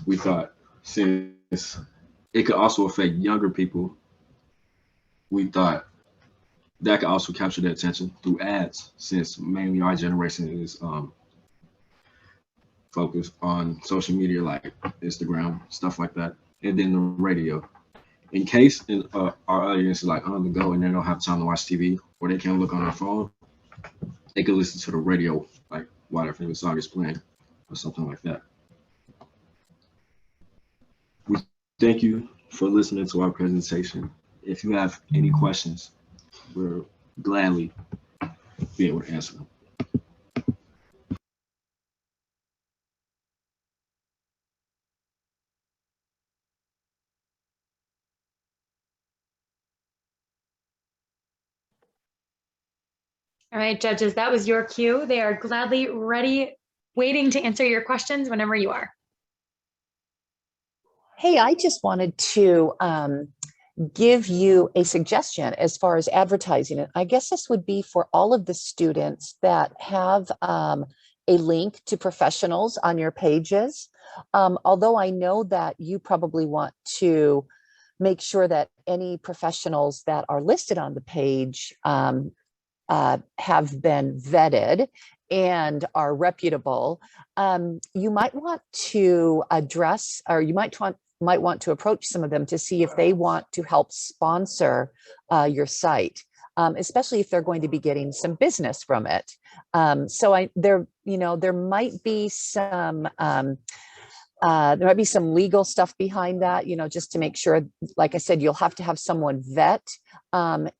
We thought, since it could also affect younger people, we thought that could also capture their attention through ads, since mainly our generation is focused on social media like Instagram, stuff like that, and then the radio. in case our audience is like on the go and they don't have time to watch TV or they can't look on their phone, they can listen to the radio, like while their favorite song is playing or something like that. We thank you for listening to our presentation. If you have any questions, we'll gladly be able to answer them. All right, judges, that was your cue. They are gladly ready, waiting to answer your questions whenever you are. Hey, I just wanted to give you a suggestion as far as advertising it. I guess this would be for all of the students that have a link to professionals on your pages. Although I know that you probably want to make sure that any professionals that are listed on the page have been vetted and are reputable, you might want to address, or you might want to approach some of them to see if they want to help sponsor your site, especially if they're going to be getting some business from it. So there might be some legal stuff behind that, just to make sure, like I said, you'll have to have someone vet and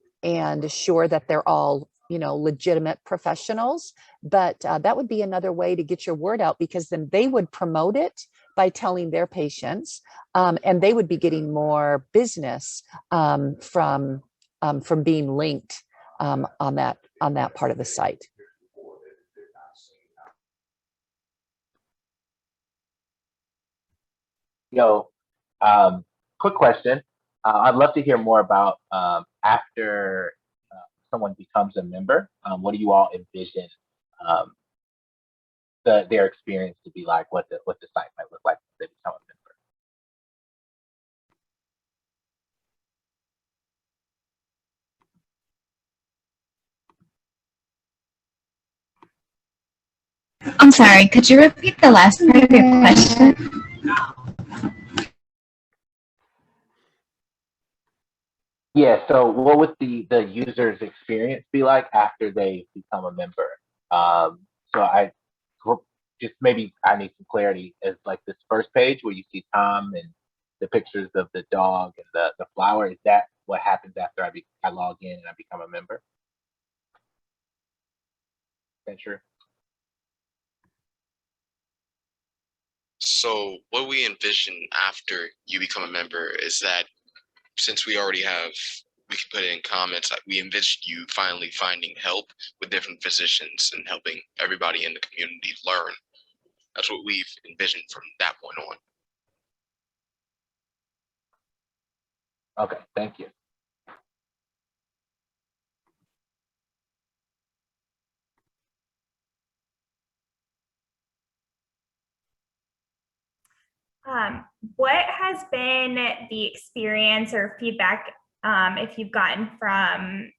assure that they're all legitimate professionals. But that would be another way to get your word out, because then they would promote it by telling their patients, and they would be getting more business from being linked on that part of the site. Yo, quick question. I'd love to hear more about after someone becomes a member. What do you all envision their experience to be like? What the site might look like if they become a member? I'm sorry, could you repeat the last part of your question? Yeah, so what would the user's experience be like after they become a member? So I just maybe I need some clarity as like this first page where you see Tom and the pictures of the dog and the flower. Is that what happens after I log in and I become a member? Is that true? So what we envision after you become a member is that since we already have, we can put it in comments, like we envision you finally finding help with different physicians and helping everybody in the community learn. That's what we've envisioned from that point on. Okay, thank you. What has been the experience or feedback, if you've gotten from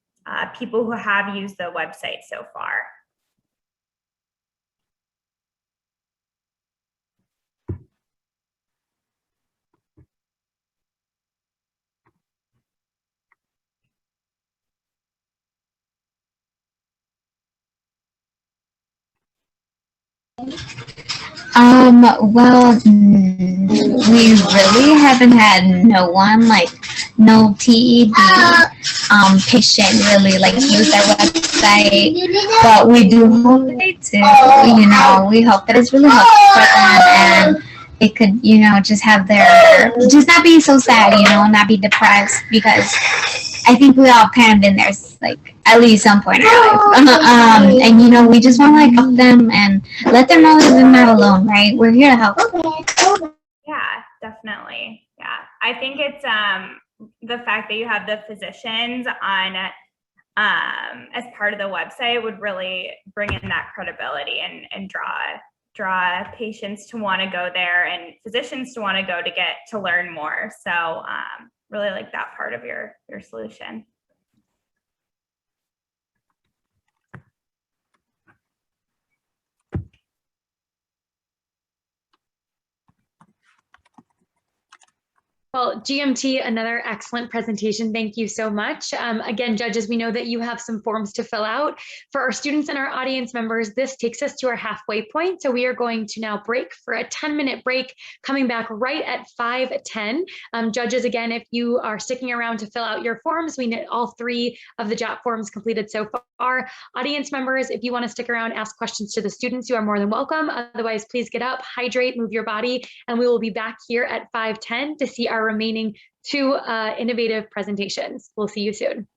people who have used the website so far? Well, we really haven't had no one, like no TED patient really like use our website, but we do hope they do. We hope that it's really helpful for them and it could, just have just not be so sad, not be depressed, because I think we all kind of been there, like at least some point in our life. And we just want to like help them and let them know that they're not alone, right? We're here to help. Yeah, definitely. Yeah, I think it's the fact that you have the physicians on as part of the website would really bring in that credibility and draw patients to want to go there and physicians to want to go to learn more. So really like that part of your solution. Well, GMT, another excellent presentation. Thank you so much. Again, judges, we know that you have some forms to fill out. For our students and our audience members, this takes us to our halfway point. So we are going to now break for a 10-minute break, coming back right at 5:10. Judges, again, if you are sticking around to fill out your forms, we need all 3 of the JAP forms completed so far. Audience members, if you want to stick around, ask questions to the students, you are more than welcome. Otherwise, please get up, hydrate, move your body, and we will be back here at 5:10 to see our remaining 2 innovative presentations. We'll see you soon.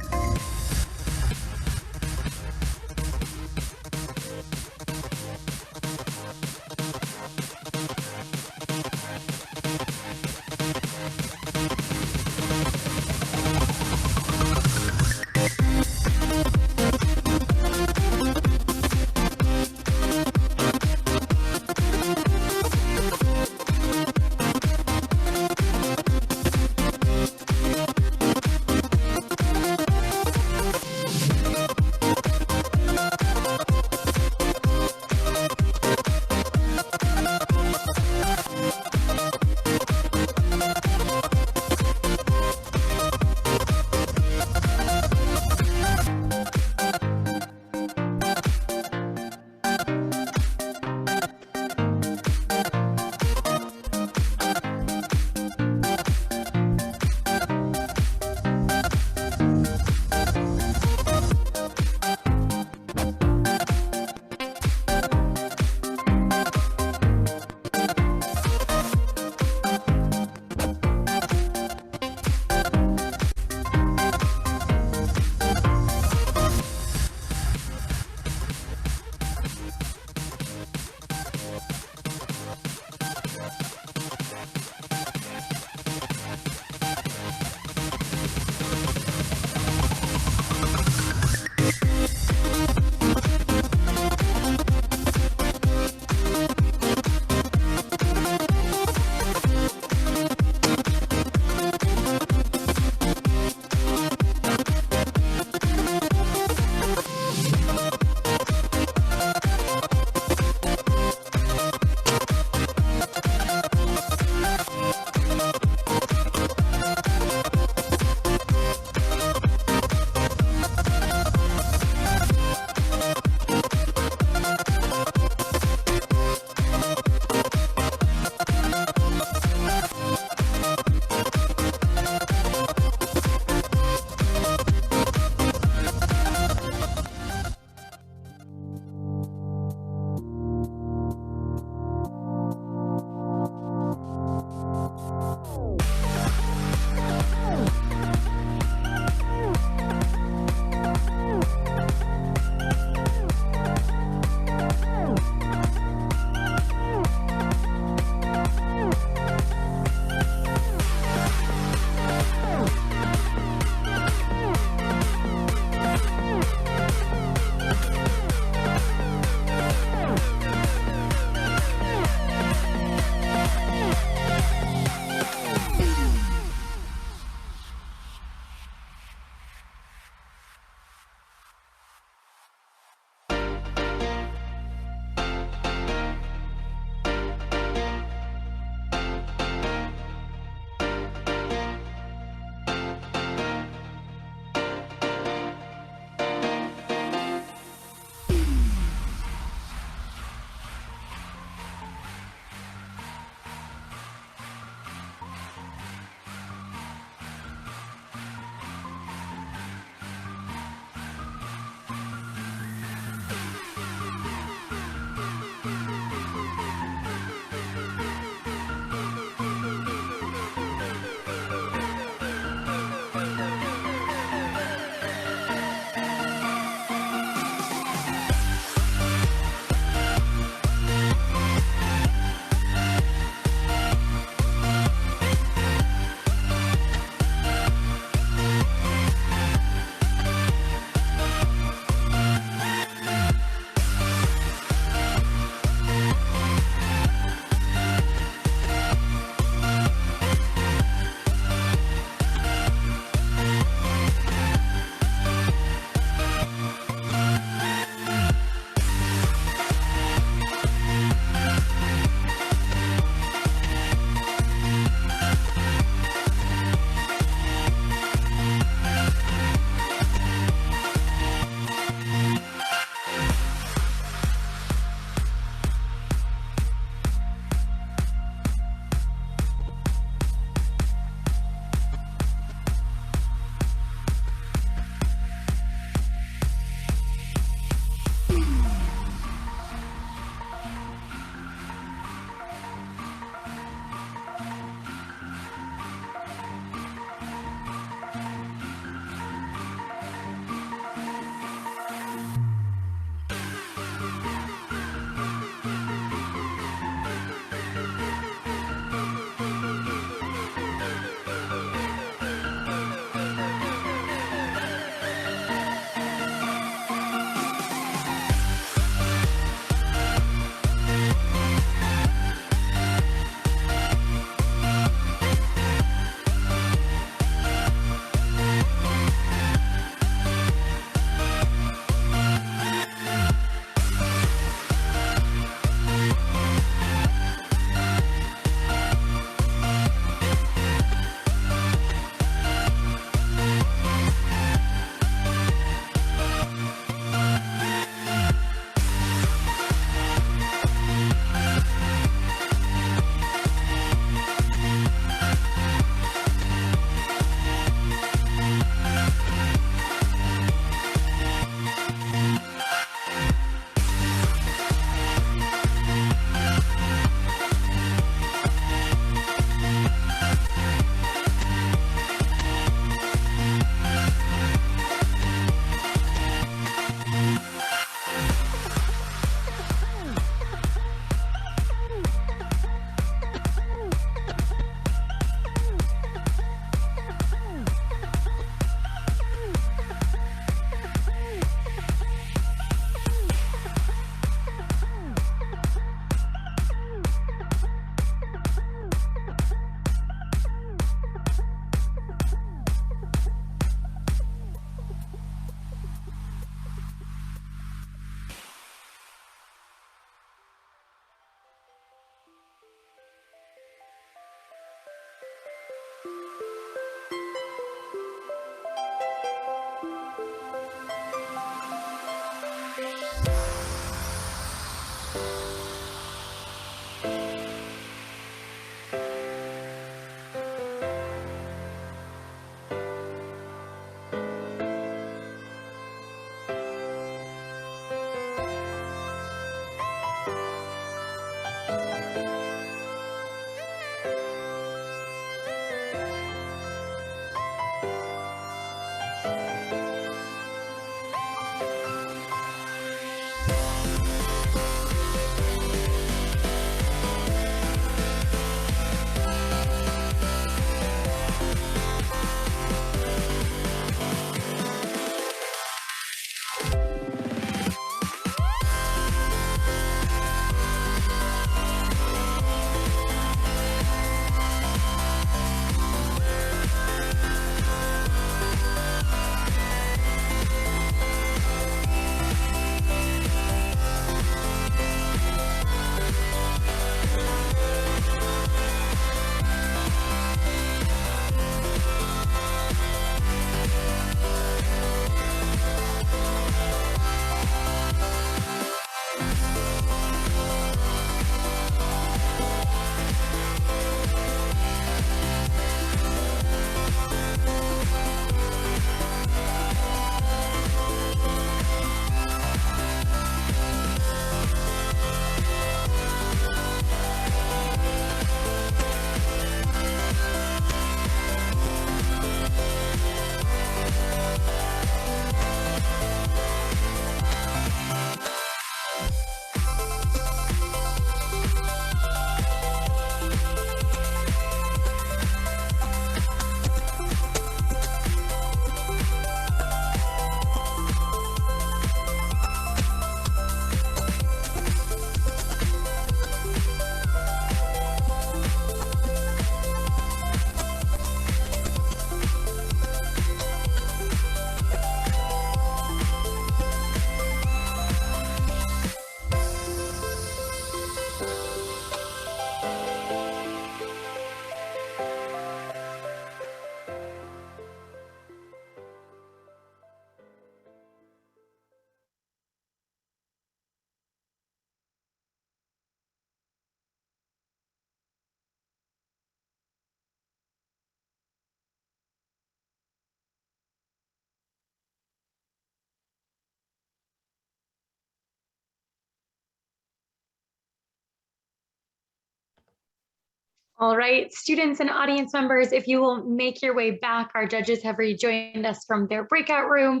All right, students and audience members, if you will make your way back, our judges have rejoined us from their breakout room.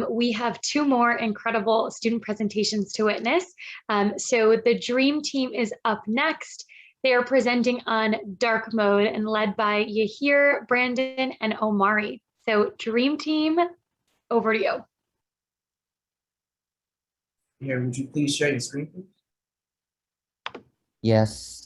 We have 2 more incredible student presentations to witness. So the Dream Team is up next. They are presenting on dark mode and led by Yahir, Brandon, and Omari. So Dream Team, over to you. Here, would you please share your screen, please? Yes.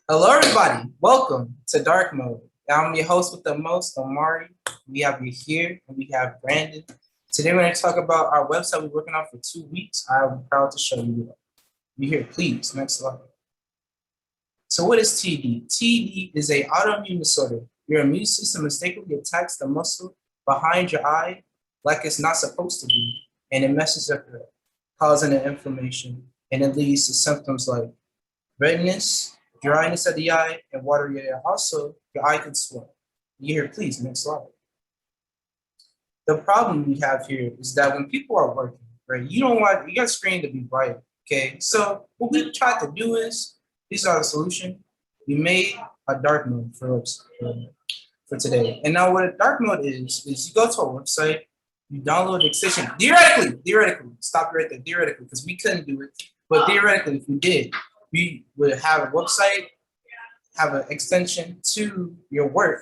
Hello, everybody. Welcome to Dark Mode. I'm your host with the most, Omari. We have you here, and we have Brandon. Today, we're going to talk about our website we're working on for 2 weeks. I'm proud to show you. You here, please. Next slide. So, what is TD? TD is an autoimmune disorder. Your immune system mistakenly attacks the muscle behind your eye like it's not supposed to be, and it messes up your eye, causing an inflammation, and it leads to symptoms like redness, dryness of the eye, and watery eye. Also, your eye can swell. You here, please, next slide. The problem we have here is that when people are working, right, you don't want your screen to be bright, okay? So what we tried to do is, these are the solution. We made a dark mode for us for today. And now what a dark mode is you go to our website, you download the extension, theoretically, stop right there, theoretically, because we couldn't do it, but theoretically, if we did, we would have a website, have an extension to your work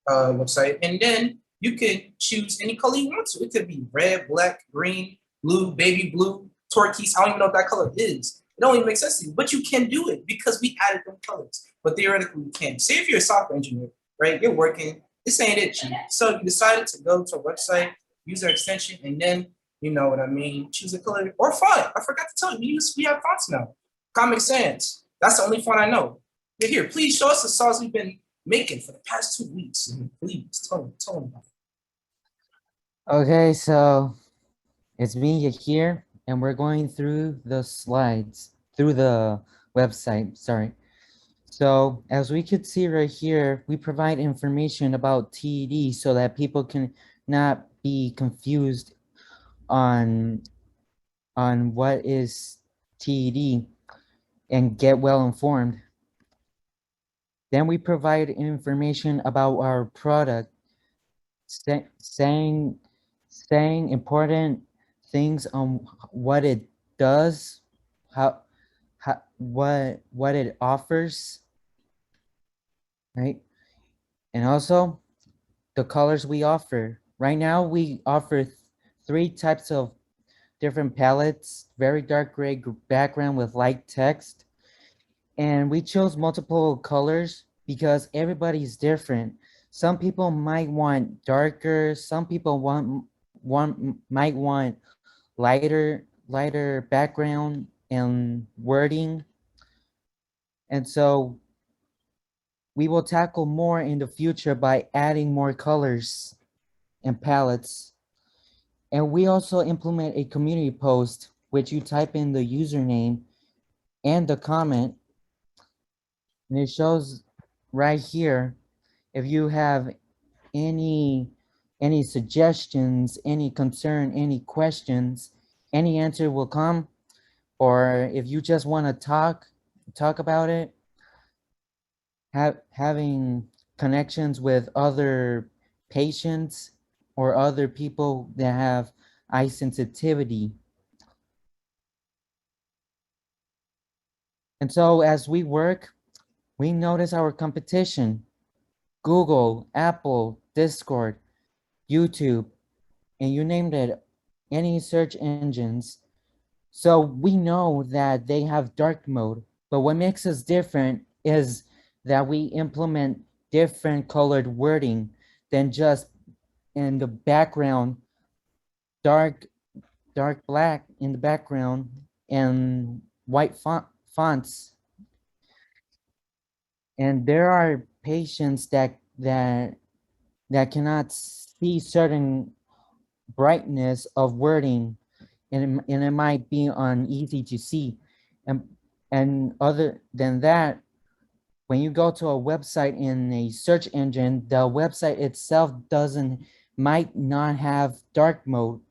website, and then you can choose any color you want to. It could be red, black, green, blue, baby blue, turquoise. I don't even know what that color is. It don't even make sense to you, but you can do it because we added them colors. But theoretically, you can. Say if you're a software engineer, right? You're working. This ain't it, Chief. So you decided to go to a website, use our extension, and then, you know what I mean, choose a color or font. I forgot to tell you, we have fonts now. Comic Sans. That's the only font I know. But here, please show us the songs we've been making for the past 2 weeks. Please tell me about it. Okay, so it's me here, and we're going through the slides, through the website, sorry. So as we could see right here, we provide information about TED so that people can not be confused on what is TED and get well informed. Then we provide information about our product, saying important things on what it does, what it offers, right? And also the colors we offer. Right now we offer 3 types of different palettes, very dark gray background with light text. And we chose multiple colors because everybody's different. Some people might want darker, some people might want lighter background and wording. And so we will tackle more in the future by adding more colors and palettes. And we also implement a community post, which you type in the username and the comment, and it shows right here. If you have any suggestions, any concern, any questions, any answer will come. Or if you just want to talk about it, having connections with other patients or other people that have eye sensitivity. And so as we work, we notice our competition, Google, Apple, Discord, YouTube, and you named it, any search engines. So we know that they have dark mode, but what makes us different is that we implement different colored wording than just in the background, dark black in the background and white fonts. And there are patients that cannot see certain brightness of wording, and it might be uneasy to see. And other than that, when you go to a website in a search engine, the website itself doesn't might not have dark mode.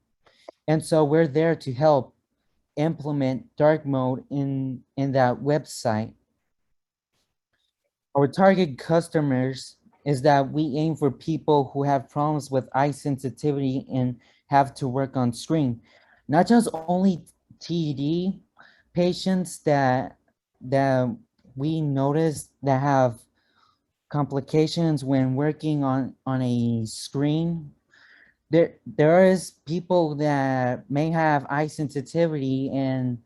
And so we're there to help implement dark mode in that website. Our target customers is that we aim for people who have problems with eye sensitivity and have to work on screen. Not just only TED patients that we notice that have complications when working on a screen. There is people that may have eye sensitivity and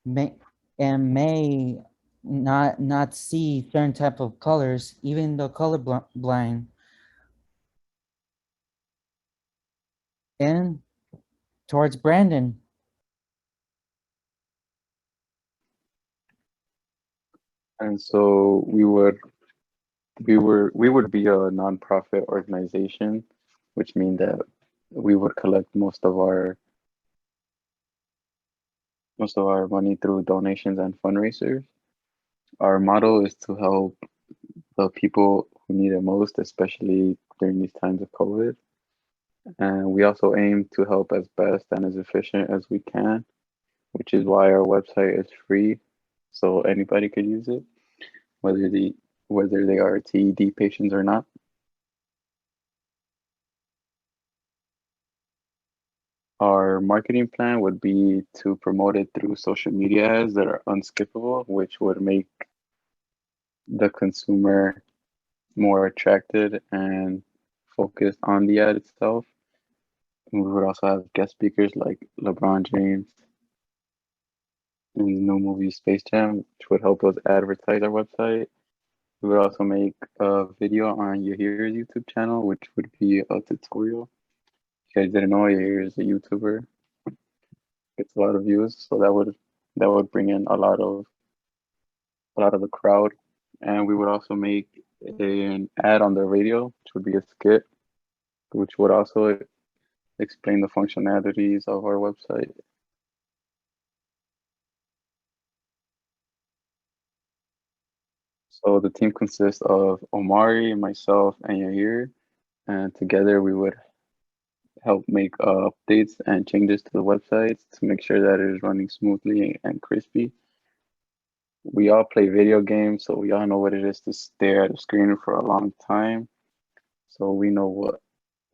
may not see certain type of colors, even though color blind. And towards Brandon. And so we would be a nonprofit organization, which means that we would collect most of our money through donations and fundraisers. Our motto is to help the people who need it most, especially during these times of COVID. And we also aim to help as best and as efficient as we can, which is why our website is free, so anybody could use it, whether they are TED patients or not. Our marketing plan would be to promote it through social media ads that are unskippable, which would make the consumer more attracted and focused on the ad itself. And we would also have guest speakers like LeBron James in the new movie Space Jam, which would help us advertise our website. We would also make a video on Yahir's YouTube channel, which would be a tutorial. If you guys didn't know, Yahir is a YouTuber. Gets a lot of views, so that would bring in a lot of the crowd. And we would also make an ad on the radio, which would be a skit, which would also explain the functionalities of our website. So the team consists of Omari, myself, and Yahir, and together we would help make updates and changes to the website to make sure that it is running smoothly and crispy. We all play video games, so we all know what it is to stare at a screen for a long time. So we know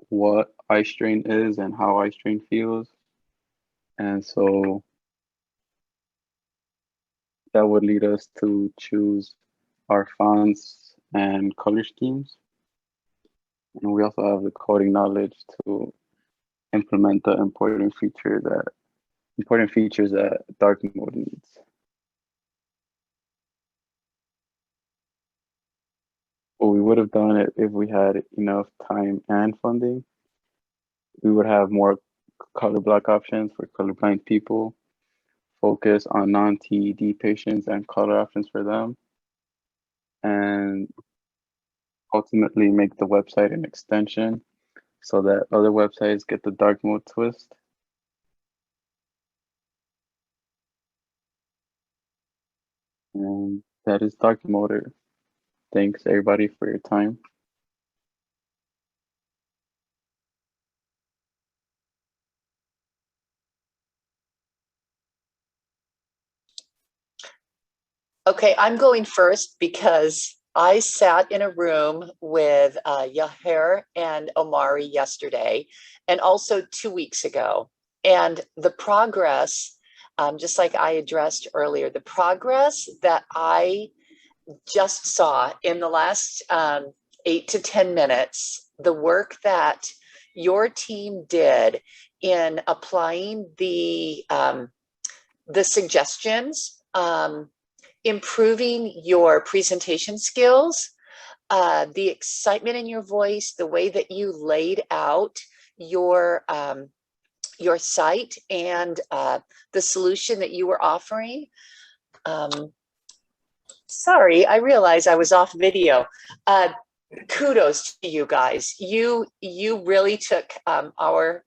what eye strain is and how eye strain feels. And so that would lead us to choose our fonts and color schemes. And we also have the coding knowledge to implement the important features that dark mode needs. What we would have done it if we had enough time and funding. We would have more color block options for colorblind people, focus on non-TED patients and color options for them, and ultimately make the website an extension so that other websites get the dark mode twist. And that is dark mode. Thanks everybody for your time. Okay, I'm going first because I sat in a room with Yahir and Omari yesterday and also 2 weeks ago. And the progress, just like I addressed earlier, the progress that I just saw in the last 8 to 10 minutes, the work that your team did in applying the suggestions, improving your presentation skills, the excitement in your voice, the way that you laid out your site and the solution that you were offering. Sorry, I realized I was off video. Kudos to you guys. You really took our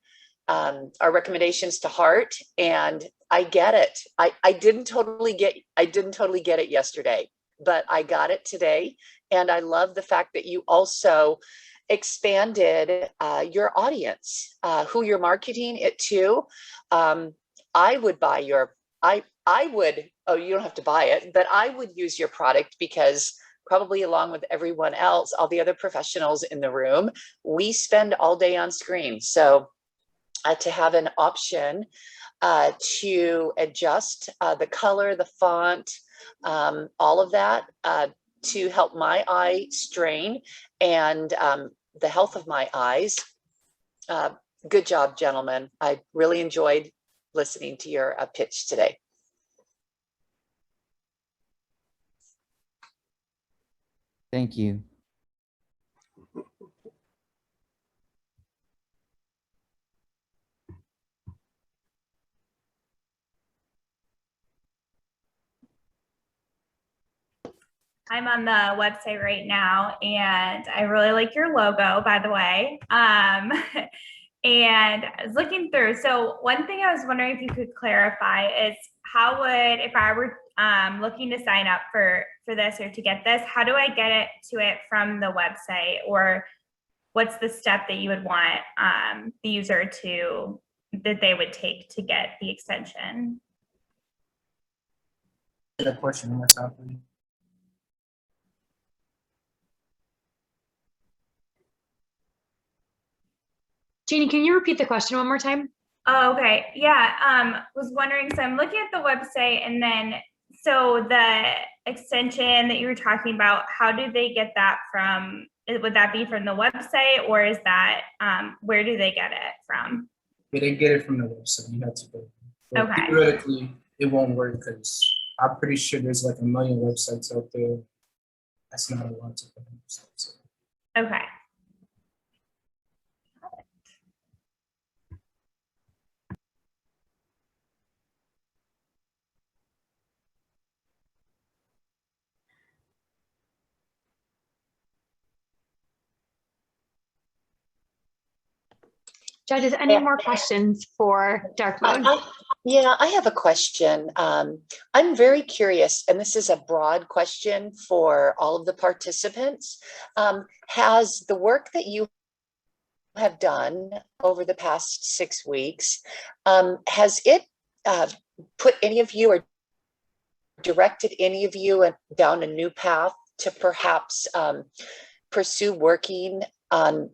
recommendations to heart, and I get it. I didn't totally get it yesterday, but I got it today. And I love the fact that you also expanded your audience, who you're marketing it to. I would buy your, I would, oh, you don't have to buy it, but I would use your product because probably along with everyone else, all the other professionals in the room, we spend all day on screen. So to have an option to adjust the color, the font, all of that to help my eye strain and the health of my eyes. Good job, gentlemen. I really enjoyed listening to your pitch today. Thank you. I'm on the website right now, and I really like your logo, by the way. And I was looking through. So one thing I was wondering if you could clarify is how would, if I were looking to sign up for this or to get this, how do I get it from the website, or what's the step that you would want the user that they would take to get the extension? The question one more time, please. Jeannie, can you repeat the question one more time? Oh, okay. Yeah. Was wondering, so I'm looking at the website, and then so the extension that you were talking about, how do they get that from? Would that be from the website, or is that where do they get it from? Yeah, they get it from the website. You have to go. But Okay. theoretically, it won't work because I'm pretty sure there's like 1 million websites out there. That's not a lot to put on the website. Okay. Judges, any more questions for dark mode? Yeah, I have a question. I'm very curious, and this is a broad question for all of the participants. Has the work that you have done over the past 6 weeks, has it put any of you or directed any of you down a new path to perhaps pursue working on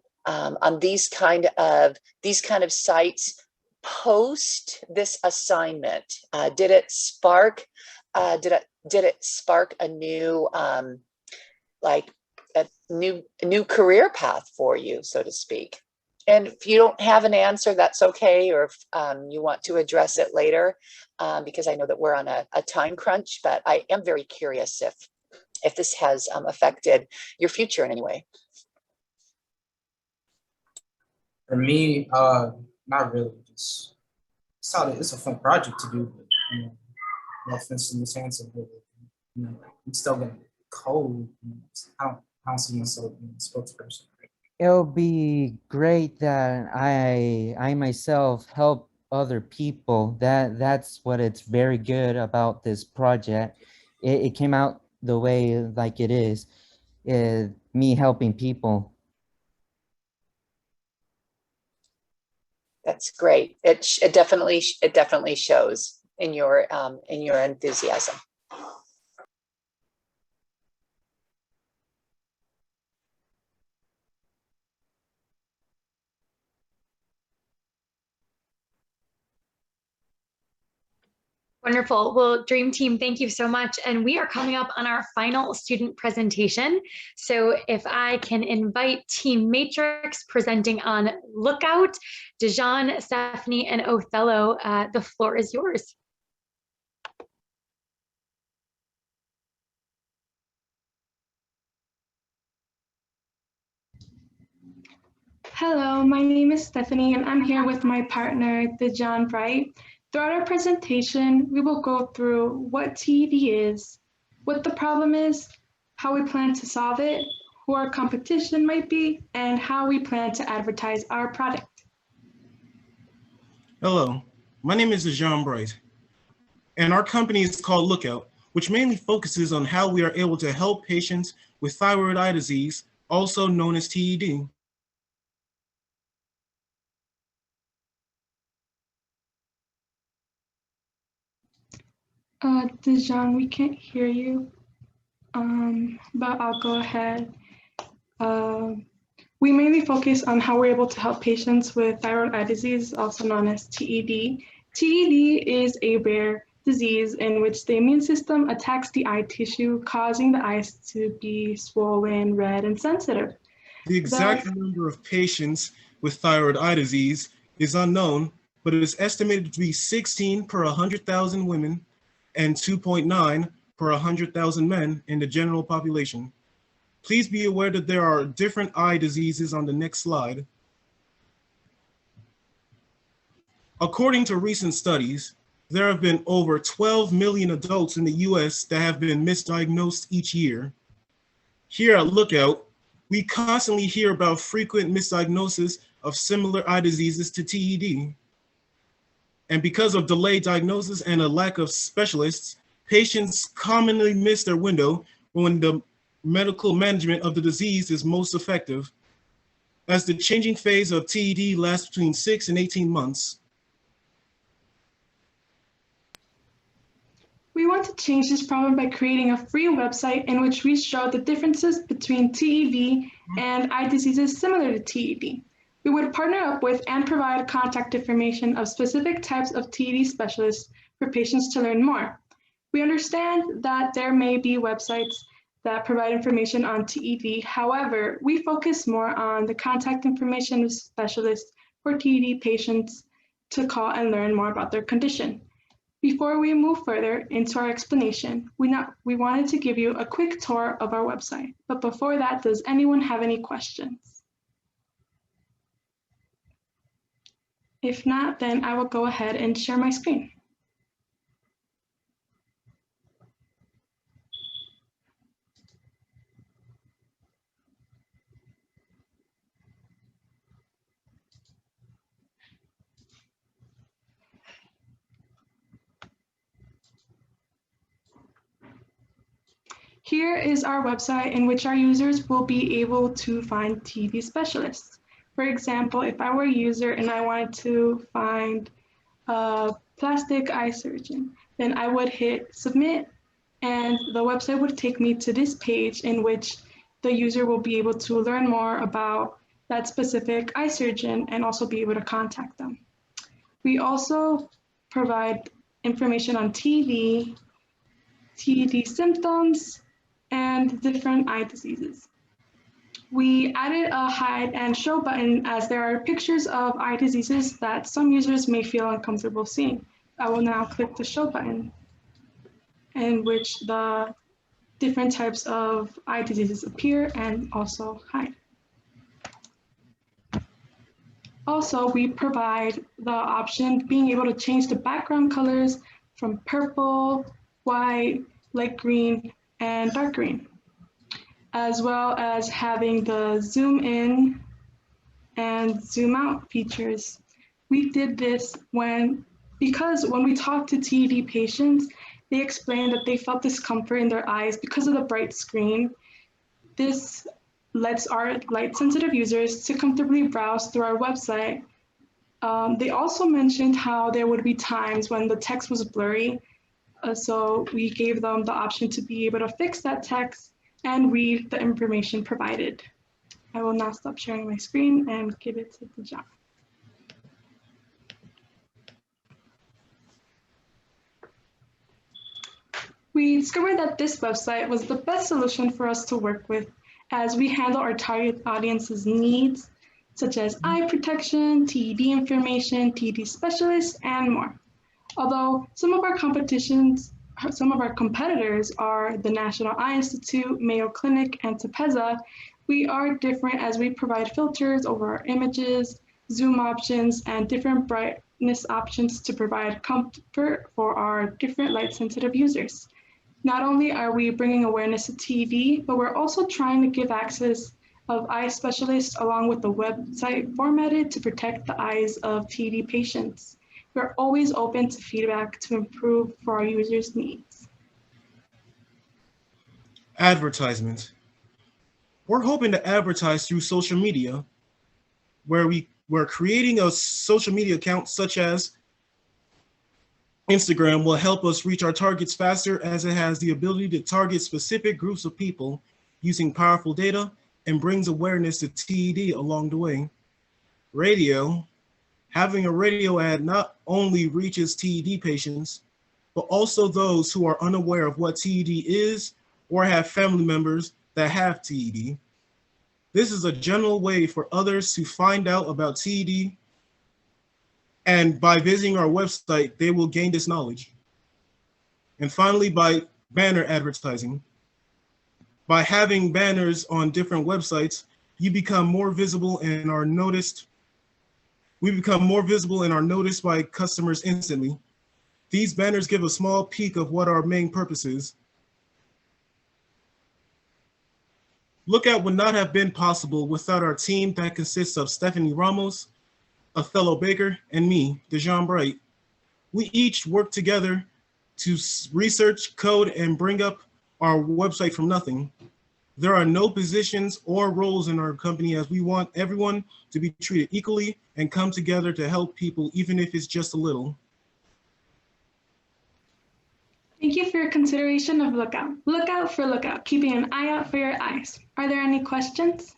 these kind of sites post this assignment? Did it spark a new like a new career path for you, so to speak? And if you don't have an answer, that's okay, or if you want to address it later, because I know that we're on a time crunch, but I am very curious if this has affected your future in any way. For me, not really. Just it's a fun project to do, but no offense to Miss Hanson, but it's still gonna be cold. I don't see myself being a spokesperson. It'll be great that I myself help other people. That's what it's very good about this project. It came out the way like it is, me helping people. That's great. It definitely shows in your enthusiasm. Wonderful. Well, Dream Team, thank you so much. And we are coming up on our final student presentation. So if I can invite Team Matrix presenting on Lookout, Dijon, Stephanie, and Othello, the floor is yours. Hello, my name is Stephanie, and I'm here with my partner, Dijon Bright. Throughout our presentation, we will go through what TED is, what the problem is, how we plan to solve it, who our competition might be, and how we plan to advertise our product. Hello, my name is Dijon Bright, and our company is called Lookout, which mainly focuses on how we are able to help patients with thyroid eye disease, also known as TED. Dijon, we can't hear you, but I'll go ahead. We mainly focus on how we're able to help patients with thyroid eye disease, also known as TED. TED is a rare disease in which the immune system attacks the eye tissue, causing the eyes to be swollen, red, and sensitive. The exact number of patients with thyroid eye disease is unknown, but it is estimated to be 16 per 100,000 women and 2.9 per 100,000 men in the general population. Please be aware that there are different eye diseases on the next slide. According to recent studies, there have been over 12 million adults in the US that have been misdiagnosed each year. Here at Lookout, we constantly hear about frequent misdiagnosis of similar eye diseases to TED. And because of delayed diagnosis and a lack of specialists, patients commonly miss their window when the medical management of the disease is most effective, as the changing phase of TED lasts between 6 and 18 months. We want to change this problem by creating a free website in which we show the differences between TED and eye diseases similar to TED. We would partner up with and provide contact information of specific types of TED specialists for patients to learn more. We understand that there may be websites that provide information on TED. However, we focus more on the contact information of specialists for TED patients to call and learn more about their condition. Before we move further into our explanation, we wanted to give you a quick tour of our website. But before that, does anyone have any questions? If not, then I will go ahead and share my screen. Here is our website in which our users will be able to find TED specialists. For example, if I were a user and I wanted to find a plastic eye surgeon, then I would hit submit and the website would take me to this page in which the user will be able to learn more about that specific eye surgeon and also be able to contact them. We also provide information on TED symptoms, and different eye diseases. We added a hide and show button as there are pictures of eye diseases that some users may feel uncomfortable seeing. I will now click the show button in which the different types of eye diseases appear and also hide. Also, we provide the option being able to change the background colors from purple, white, light green, and dark green, as well as having the zoom in and zoom out features. We did this because when we talked to TED patients, they explained that they felt discomfort in their eyes because of the bright screen. This lets our light-sensitive users to comfortably browse through our website. They also mentioned how there would be times when the text was blurry, so we gave them the option to be able to fix that text and read the information provided. I will now stop sharing my screen and give it to Dijon. We discovered that this website was the best solution for us to work with as we handle our target audience's needs, such as eye protection, TED information, TED specialists, and more. Although some of our competitors are the National Eye Institute, Mayo Clinic, and Tepeza, we are different as we provide filters over our images, zoom options, and different brightness options to provide comfort for our different light-sensitive users. Not only are we bringing awareness to TED, but we're also trying to give access of eye specialists along with the website formatted to protect the eyes of TED patients. We're always open to feedback to improve for our users' needs. Advertisements. We're hoping to advertise through social media, where we're creating a social media account such as Instagram will help us reach our targets faster as it has the ability to target specific groups of people using powerful data and brings awareness to TED along the way. Radio, having a radio ad not only reaches TED patients, but also those who are unaware of what TED is or have family members that have TED. This is a general way for others to find out about TED, and by visiting our website, they will gain this knowledge. And finally, by banner advertising. By having banners on different websites, you become more visible and are noticed. We become more visible and are noticed by customers instantly. These banners give a small peek of what our main purpose is. Lookout would not have been possible without our team that consists of Stephanie Ramos, Othello Baker, and me, Dejan Bright. We each work together to research, code, and bring up our website from nothing. There are no positions or roles in our company, as we want everyone to be treated equally and come together to help people, even if it's just a little. Thank you for your consideration of Lookout. Look out for Lookout, keeping an eye out for your eyes. Are there any questions?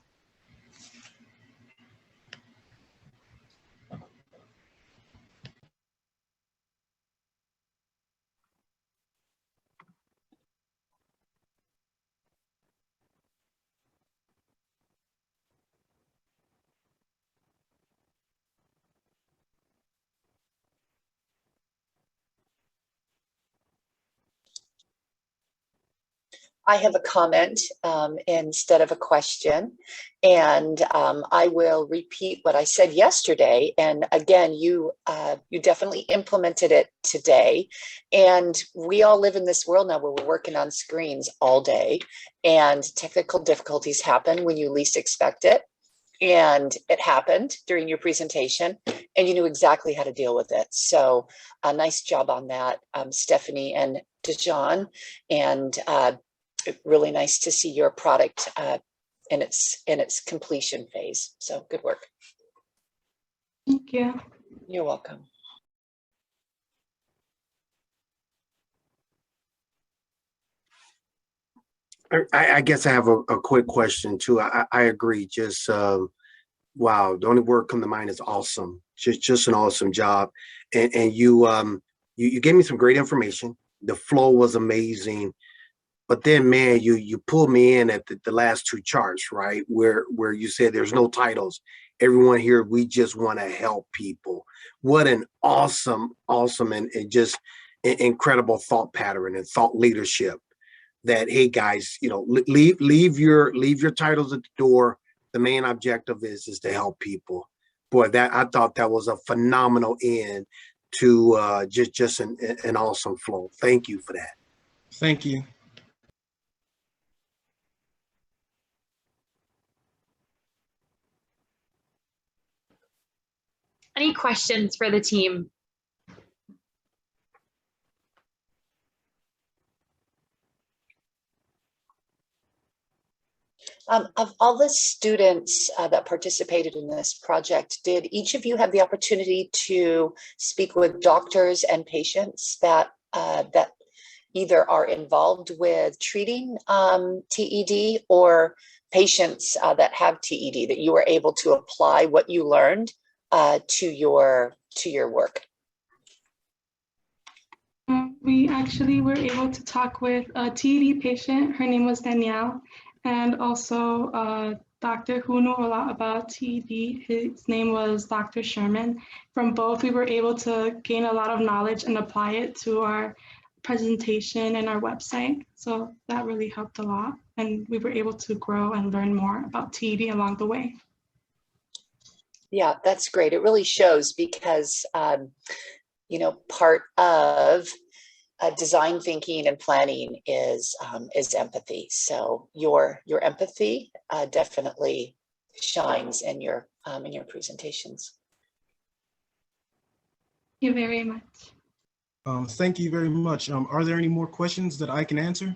I have a comment instead of a question, and I will repeat what I said yesterday. And again, you definitely implemented it today. And we all live in this world now where we're working on screens all day, and technical difficulties happen when you least expect it. And it happened during your presentation, and you knew exactly how to deal with it. So a nice job on that, Stephanie and Dejan. And really nice to see your product in its completion phase. So good work. Thank you. You're welcome. I guess I have a quick question too. I agree. Just wow, the only word come to mind is awesome. Just an awesome job, and you gave me some great information. The flow was amazing. But then, man, you pulled me in at the last two charts, right? Where you said there's no titles. Everyone here, we just want to help people. What an awesome and just incredible thought pattern and thought leadership. That, hey guys, leave your titles at the door. The main objective is to help people. Boy, I thought that was a phenomenal end to just an awesome flow. Thank you for that. Thank you. Any questions for the team? Of all the students that participated in this project, did each of you have the opportunity to speak with doctors and patients that either are involved with treating TED or patients that have TED, that you were able to apply what you learned to your work? We actually were able to talk with a TED patient. Her name was Danielle, and also a doctor who knew a lot about TED. His name was Dr. Sherman. From both, we were able to gain a lot of knowledge and apply it to our presentation and our website. So that really helped a lot. And we were able to grow and learn more about TED along the way. Yeah, that's great. It really shows because, part of design thinking and planning is empathy. So your empathy definitely shines in your presentations. Thank you very much. Thank you very much. Are there any more questions that I can answer?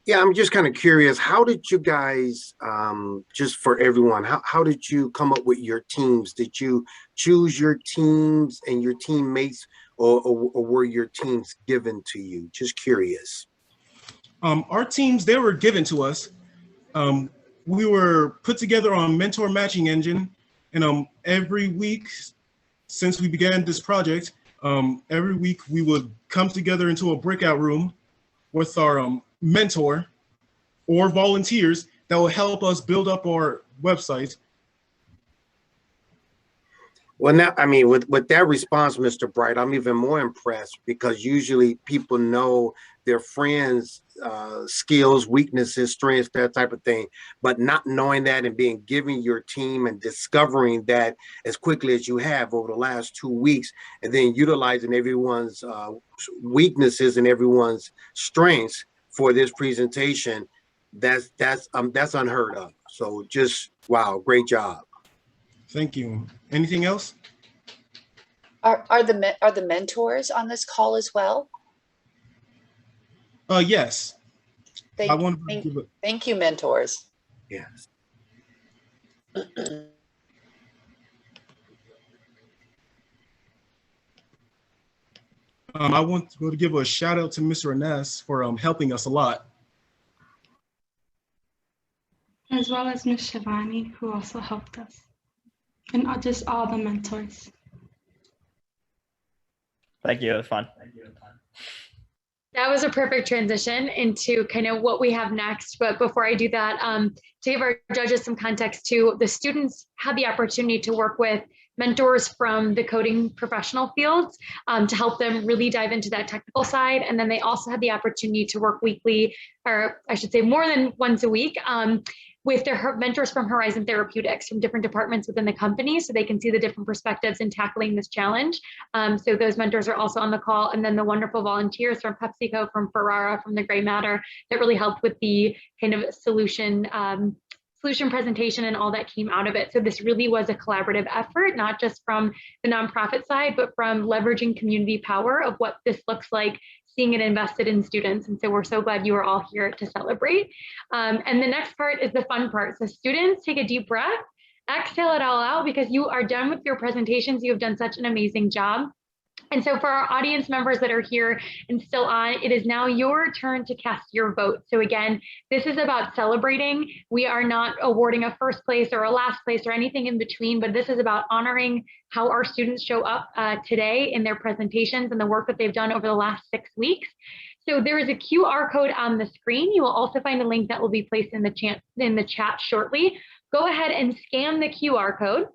Yeah, I'm just kind of curious. How did you guys, just for everyone, how did you come up with your teams? Did you choose your teams and your teammates, or were your teams given to you? Just curious. Our teams, they were given to us. Um, we were put together on Mentor Matching Engine, and every week since we began this project, every week we would come together into a breakout room with our mentor or volunteers that will help us build up our website. Well, now, I mean, with that response, Mr. Bright, I'm even more impressed because usually people know their friends' skills, weaknesses, strengths, that type of thing. But not knowing that and being given your team and discovering that as quickly as you have over the last 2 weeks, and then utilizing everyone's weaknesses and everyone's strengths for this presentation, that's unheard of. So just wow, great job. Thank you. Anything else? Are the mentors on this call as well? Yes. Thank you, mentors. Yes. I want to give a shout out to Mr. Ines for helping us a lot. As well as Ms. Shivani, who also helped us, and just all the mentors. Thank you. It was fun. That was a perfect transition into kind of what we have next. But before I do that, to give our judges some context too, the students had the opportunity to work with mentors from the coding professional fields to help them really dive into that technical side. And then they also had the opportunity to work weekly, or I should say more than once a week, with their mentors from Horizon Therapeutics from different departments within the company, so they can see the different perspectives in tackling this challenge. So those mentors are also on the call. And then the wonderful volunteers from PepsiCo, from Ferrara, from the Gray Matter, that really helped with the kind of solution presentation and all that came out of it. So this really was a collaborative effort, not just from the nonprofit side, but from leveraging community power of what this looks like, seeing it invested in students. And so we're so glad you are all here to celebrate. And the next part is the fun part. So students, take a deep breath, exhale it all out, because you are done with your presentations. You have done such an amazing job. And so for our audience members that are here and still on, it is now your turn to cast your vote. So again, this is about celebrating. We are not awarding a first place or a last place or anything in between, but this is about honoring how our students show up today in their presentations and the work that they've done over the last 6 weeks. So there is a QR code on the screen. You will also find a link that will be placed in the chat shortly. Go ahead and scan the QR code,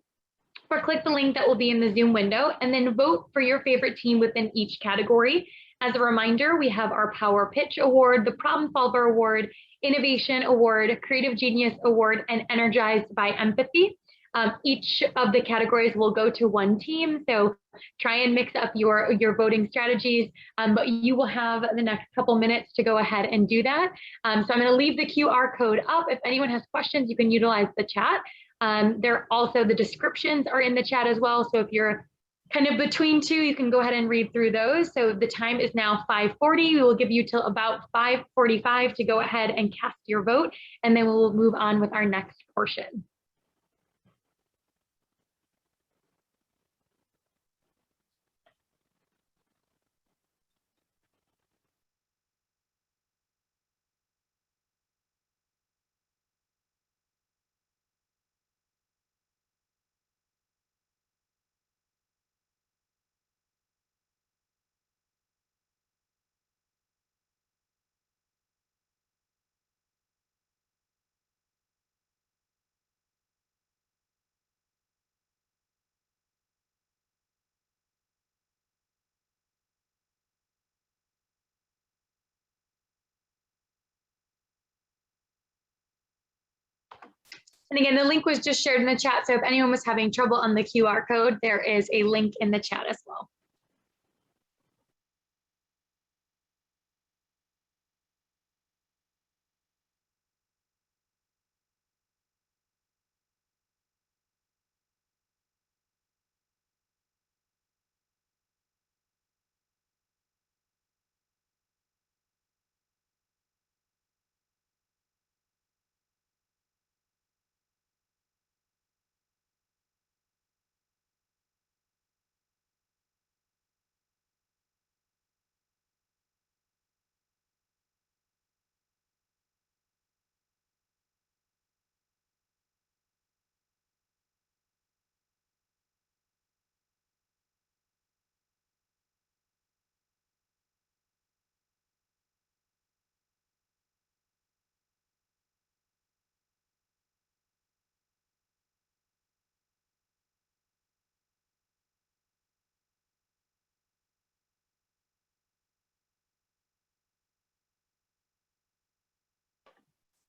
or click the link that will be in the Zoom window, and then vote for your favorite team within each category. As a reminder, we have our Power Pitch Award, the Problem Solver Award, Innovation Award, Creative Genius Award, and Energized by Empathy. Each of the categories will go to one team, so try and mix up your voting strategies, but you will have the next couple minutes to go ahead and do that. So I'm going to leave the QR code up. If anyone has questions, you can utilize the chat. There also, the descriptions are in the chat as well. So if you're kind of between two, you can go ahead and read through those. So the time is now 5:40. We will give you till about 5:45 to go ahead and cast your vote, and then we'll move on with our next portion. And again, the link was just shared in the chat. So if anyone was having trouble on the QR code, there is a link in the chat as well.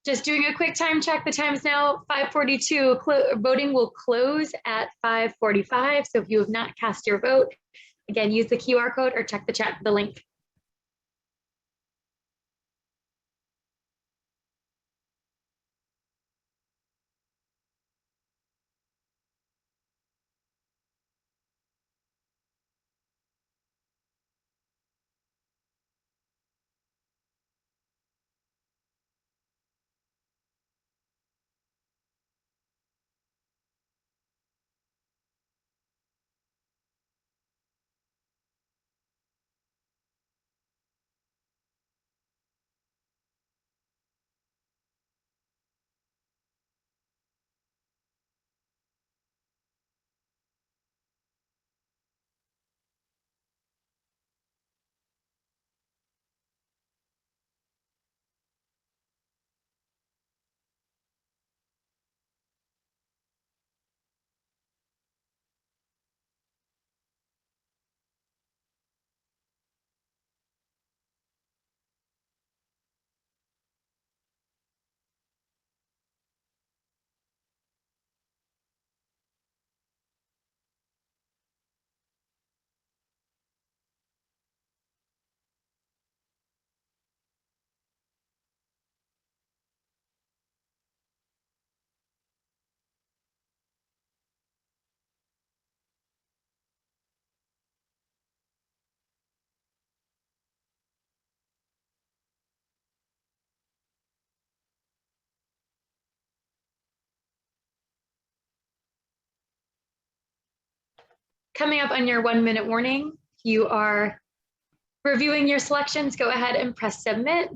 Just doing a quick time check. The time is now 5:42. Voting will close at 5:45. So if you have not cast your vote, again, use the QR code or check the chat for the link. Coming up on your 1-minute warning, you are reviewing your selections. Go ahead and press submit.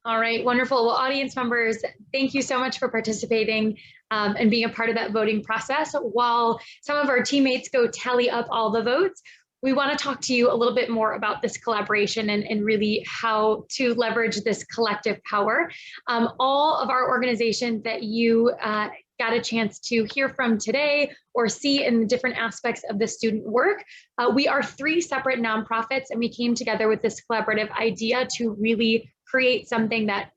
All right, wonderful. Well, audience members, thank you so much for participating and being a part of that voting process. While some of our teammates go tally up all the votes, we want to talk to you a little bit more about this collaboration and really how to leverage this collective power. All of our organizations that you got a chance to hear from today or see in the different aspects of the student work. We are 3 separate nonprofits, and we came together with this collaborative idea to really create something that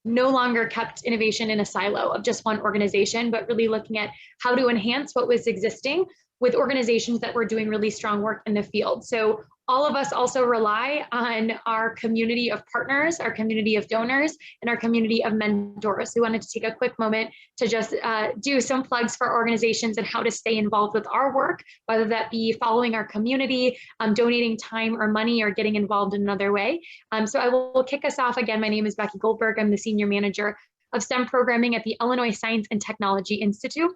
no longer kept innovation in a silo of just one organization, but really looking at how to enhance what was existing with organizations that were doing really strong work in the field. So all of us also rely on our community of partners, our community of donors, and our community of mentors. We wanted to take a quick moment to just do some plugs for organizations and how to stay involved with our work, whether that be following our community, donating time or money, or getting involved in another way. So I will kick us off again. My name is Becky Goldberg. I'm the Senior Manager of STEM Programming at the Illinois Science and Technology Institute.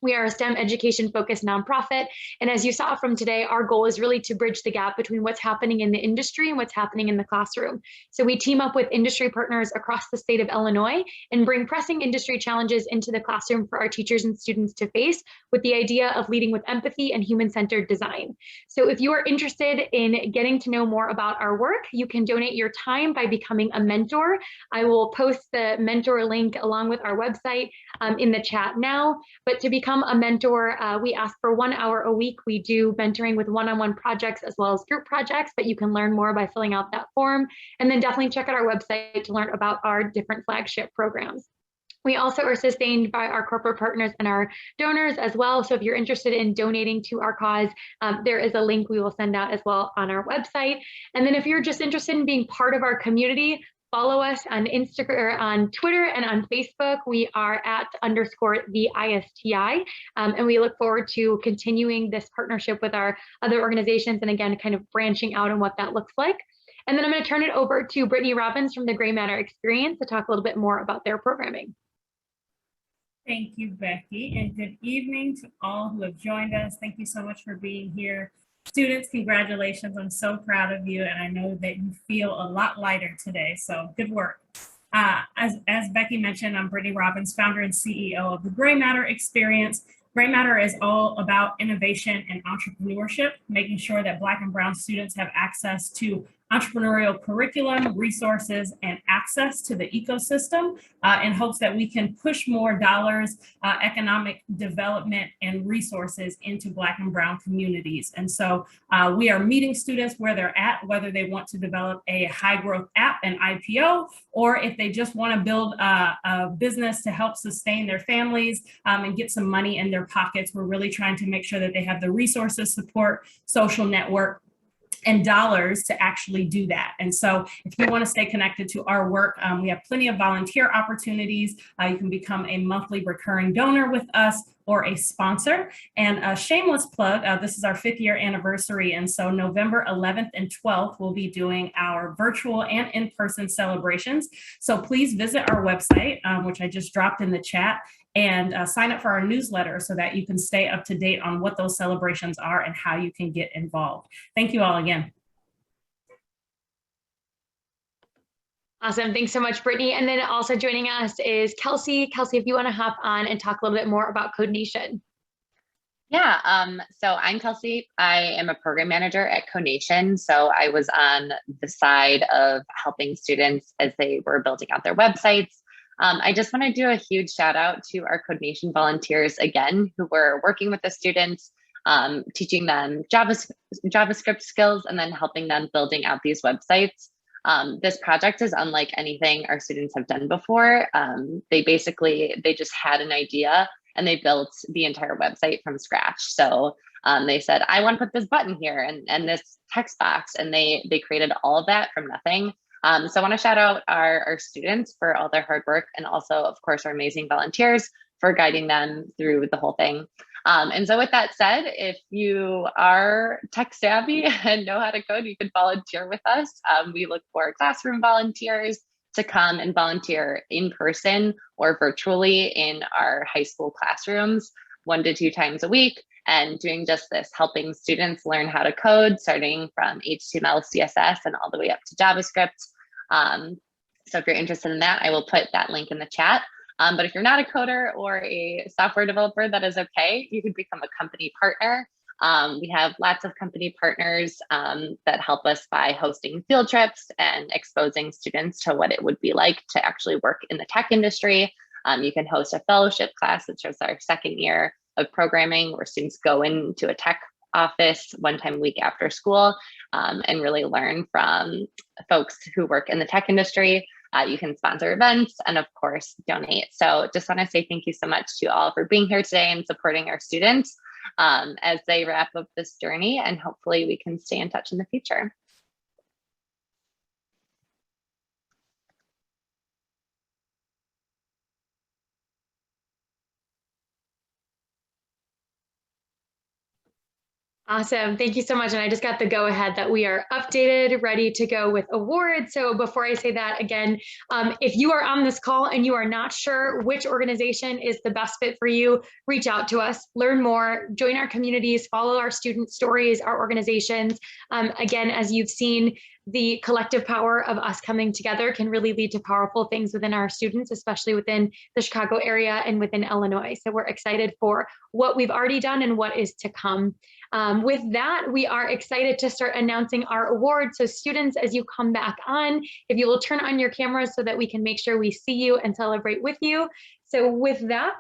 We are a STEM education-focused nonprofit, and as you saw from today, our goal is really to bridge the gap between what's happening in the industry and what's happening in the classroom. So we team up with industry partners across the state of Illinois and bring pressing industry challenges into the classroom for our teachers and students to face, with the idea of leading with empathy and human-centered design. So if you are interested in getting to know more about our work, you can donate your time by becoming a mentor. I will post the mentor link along with our website in the chat now, but to become a mentor, we ask for 1 hour a week. We do mentoring with one-on-one projects as well as group projects, but you can learn more by filling out that form. And then definitely check out our website to learn about our different flagship programs. We also are sustained by our corporate partners and our donors as well. So if you're interested in donating to our cause, there is a link we will send out as well on our website. And then if you're just interested in being part of our community, follow us on Instagram, on Twitter, and on Facebook. We are at _the ISTI, and we look forward to continuing this partnership with our other organizations, and again, kind of branching out on what that looks like. And then I'm going to turn it over to Brittany Robbins from the Gray Matter Experience to talk a little bit more about their programming. Thank you, Becky, and good evening to all who have joined us. Thank you so much for being here. Students, congratulations. I'm so proud of you, and I know that you feel a lot lighter today, so good work. As Becky mentioned, I'm Brittany Robbins, founder and CEO of the Gray Matter Experience. Gray Matter is all about innovation and entrepreneurship, making sure that Black and Brown students have access to entrepreneurial curriculum, resources, and access to the ecosystem in hopes that we can push more dollars, economic development, and resources into Black and Brown communities. And so we are meeting students where they're at, whether they want to develop a high growth app, an IPO, or if they just want to build a business to help sustain their families and get some money in their pockets. We're really trying to make sure that they have the resources, support, social network, and dollars to actually do that. And so if you want to stay connected to our work, we have plenty of volunteer opportunities. You can become a monthly recurring donor with us or a sponsor. And a shameless plug, this is our 5th year anniversary. And so November 11th and 12th, we'll be doing our virtual and in-person celebrations. So please visit our website, which I just dropped in the chat, and sign up for our newsletter so that you can stay up to date on what those celebrations are and how you can get involved. Thank you all again. Awesome. Thanks so much, Brittany. And then also joining us is Kelsey. Kelsey, if you want to hop on and talk a little bit more about Code Nation. Yeah, so I'm Kelsey. I am a program manager at CodeNation. So I was on the side of helping students as they were building out their websites. I just want to do a huge shout out to our CodeNation volunteers again, who were working with the students, teaching them JavaScript skills, and then helping them building out these websites. This project is unlike anything our students have done before. They just had an idea and they built the entire website from scratch. So they said, I want to put this button here and this text box, and they created all of that from nothing. So I want to shout out our students for all their hard work, and also, of course, our amazing volunteers for guiding them through the whole thing. And so with that said, if you are tech savvy and know how to code, you can volunteer with us. We look for classroom volunteers to come and volunteer in person or virtually in our high school classrooms 1 to 2 times a week, and doing just this, helping students learn how to code, starting from HTML, CSS, and all the way up to JavaScript. So if you're interested in that, I will put that link in the chat. But if you're not a coder or a software developer, that is okay. You can become a company partner. We have lots of company partners that help us by hosting field trips and exposing students to what it would be like to actually work in the tech industry. You can host a fellowship class, which is our 2nd year of programming, where students go into a tech office 1 time a week after school and really learn from folks who work in the tech industry. You can sponsor events and, of course, donate. So just want to say thank you so much to all for being here today and supporting our students as they wrap up this journey, and hopefully we can stay in touch in the future. Awesome. Thank you so much. And I just got the go ahead that we are updated, ready to go with awards. So before I say that again, if you are on this call and you are not sure which organization is the best fit for you, reach out to us, learn more, join our communities, follow our student stories, our organizations. Again, as you've seen, the collective power of us coming together can really lead to powerful things within our students, especially within the Chicago area and within Illinois. So we're excited for what we've already done and what is to come. With that, we are excited to start announcing our awards. So students, as you come back on, if you will turn on your cameras so that we can make sure we see you and celebrate with you. So with that,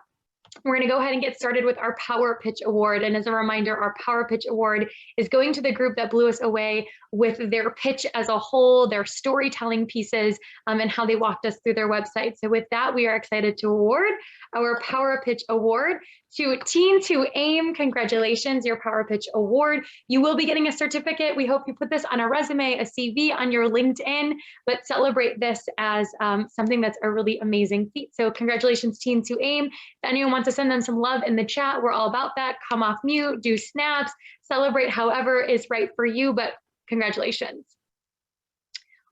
we're going to go ahead and get started with our Power Pitch Award. And as a reminder, our Power Pitch Award is going to the group that blew us away with their pitch as a whole, their storytelling pieces, and how they walked us through their website. So with that, we are excited to award our Power Pitch Award to Teen to AIM. Congratulations, your Power Pitch Award. You will be getting a certificate. We hope you put this on a resume, a CV, on your LinkedIn, but celebrate this as something that's a really amazing feat. So congratulations, Teen to AIM. If anyone wants to send them some love in the chat, we're all about that. Come off mute, do snaps, celebrate however is right for you, but congratulations.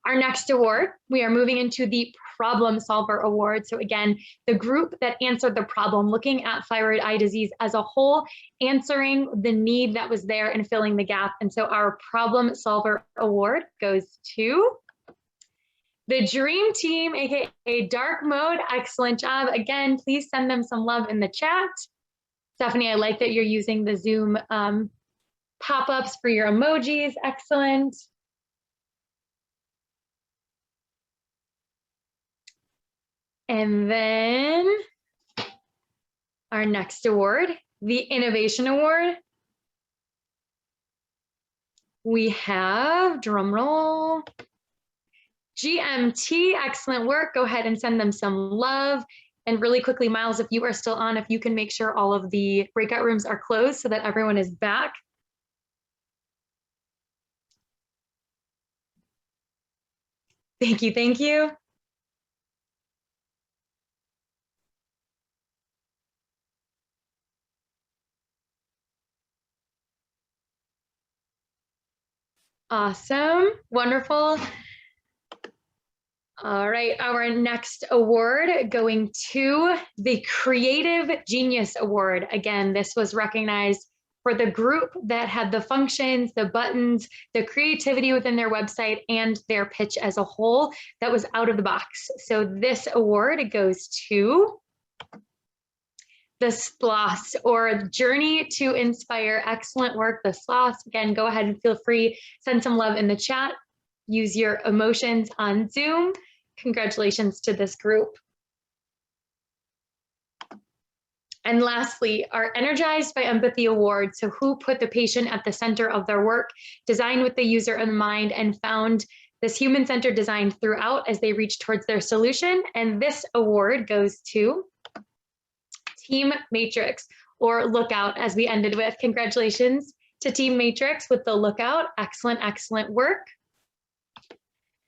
Our next award, we are moving into the Problem Solver Award. So again, the group that answered the problem, looking at thyroid eye disease as a whole, answering the need that was there and filling the gap. And so our Problem Solver Award goes to The dream team, aka dark mode, excellent job. Again, please send them some love in the chat. Stephanie, I like that you're using the Zoom pop-ups for your emojis, excellent. And then our next award, the Innovation Award. We have, drum roll, GMT, excellent work. Go ahead and send them some love. And really quickly, Miles, if you are still on, if you can make sure all of the breakout rooms are closed so that everyone is back. Thank you, thank you. Awesome, wonderful. All right, our next award going to the Creative Genius Award. Again, this was recognized for the group that had the functions, the buttons, the creativity within their website, and their pitch as a whole that was out of the box. So this award goes to the SPLOS, or Journey to Inspire. Excellent work, the SPLOS. Again, go ahead and feel free, send some love in the chat. Use your emotions on Zoom. Congratulations to this group. And lastly, our Energized by Empathy Award. So who put the patient at the center of their work, designed with the user in mind, and found this human-centered design throughout as they reach towards their solution. And this award goes to Team Matrix, or Lookout, as we ended with. Congratulations to Team Matrix with the Lookout. Excellent, excellent work.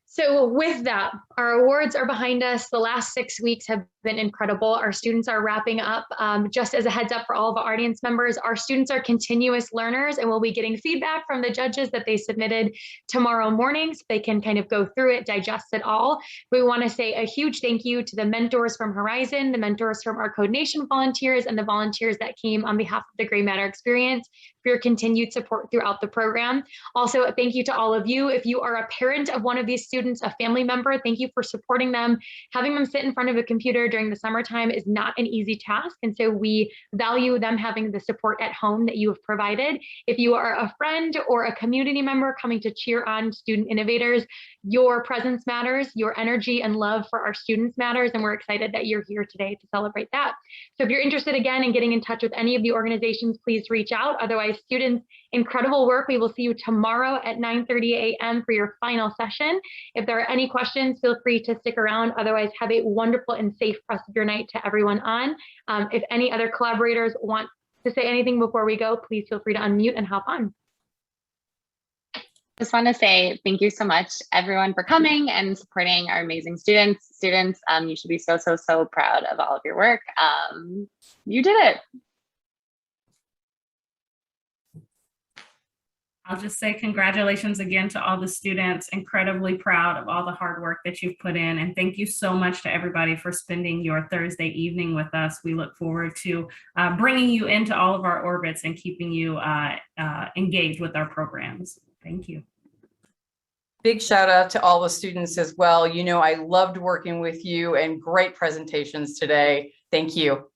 So with that, our awards are behind us. The last 6 weeks have been incredible. Our students are wrapping up. Just as a heads up for all of our audience members, our students are continuous learners and we'll be getting feedback from the judges that they submitted tomorrow morning so they can kind of go through it, digest it all. We want to say a huge thank you to the mentors from Horizon, the mentors from our Code Nation volunteers, and the volunteers that came on behalf of the Gray Matter experience for your continued support throughout the program. Also, a thank you to all of you. If you are a parent of one of these students, a family member, thank you for supporting them. Having them sit in front of a computer during the summertime is not an easy task. And so we value them having the support at home that you have provided. If you are a friend or a community member coming to cheer on student innovators, your presence matters, your energy and love for our students matters. And we're excited that you're here today to celebrate that. So if you're interested again in getting in touch with any of the organizations, please reach out. Otherwise, students, incredible work. We will see you tomorrow at 9:30 a.m. for your final session. If there are any questions, feel free to stick around. Otherwise, have a wonderful and safe rest of your night to everyone on. If any other collaborators want to say anything before we go, please feel free to unmute and hop on. Just want to say thank you so much, everyone, for coming and supporting our amazing students. Students, you should be so, so, so proud of all of your work. You did it. I'll just say congratulations again to all the students. Incredibly proud of all the hard work that you've put in. And thank you so much to everybody for spending your Thursday evening with us. We look forward to bringing you into all of our orbits and keeping you engaged with our programs. Thank you. Big shout out to all the students as well. You know, I loved working with you and great presentations today. Thank you.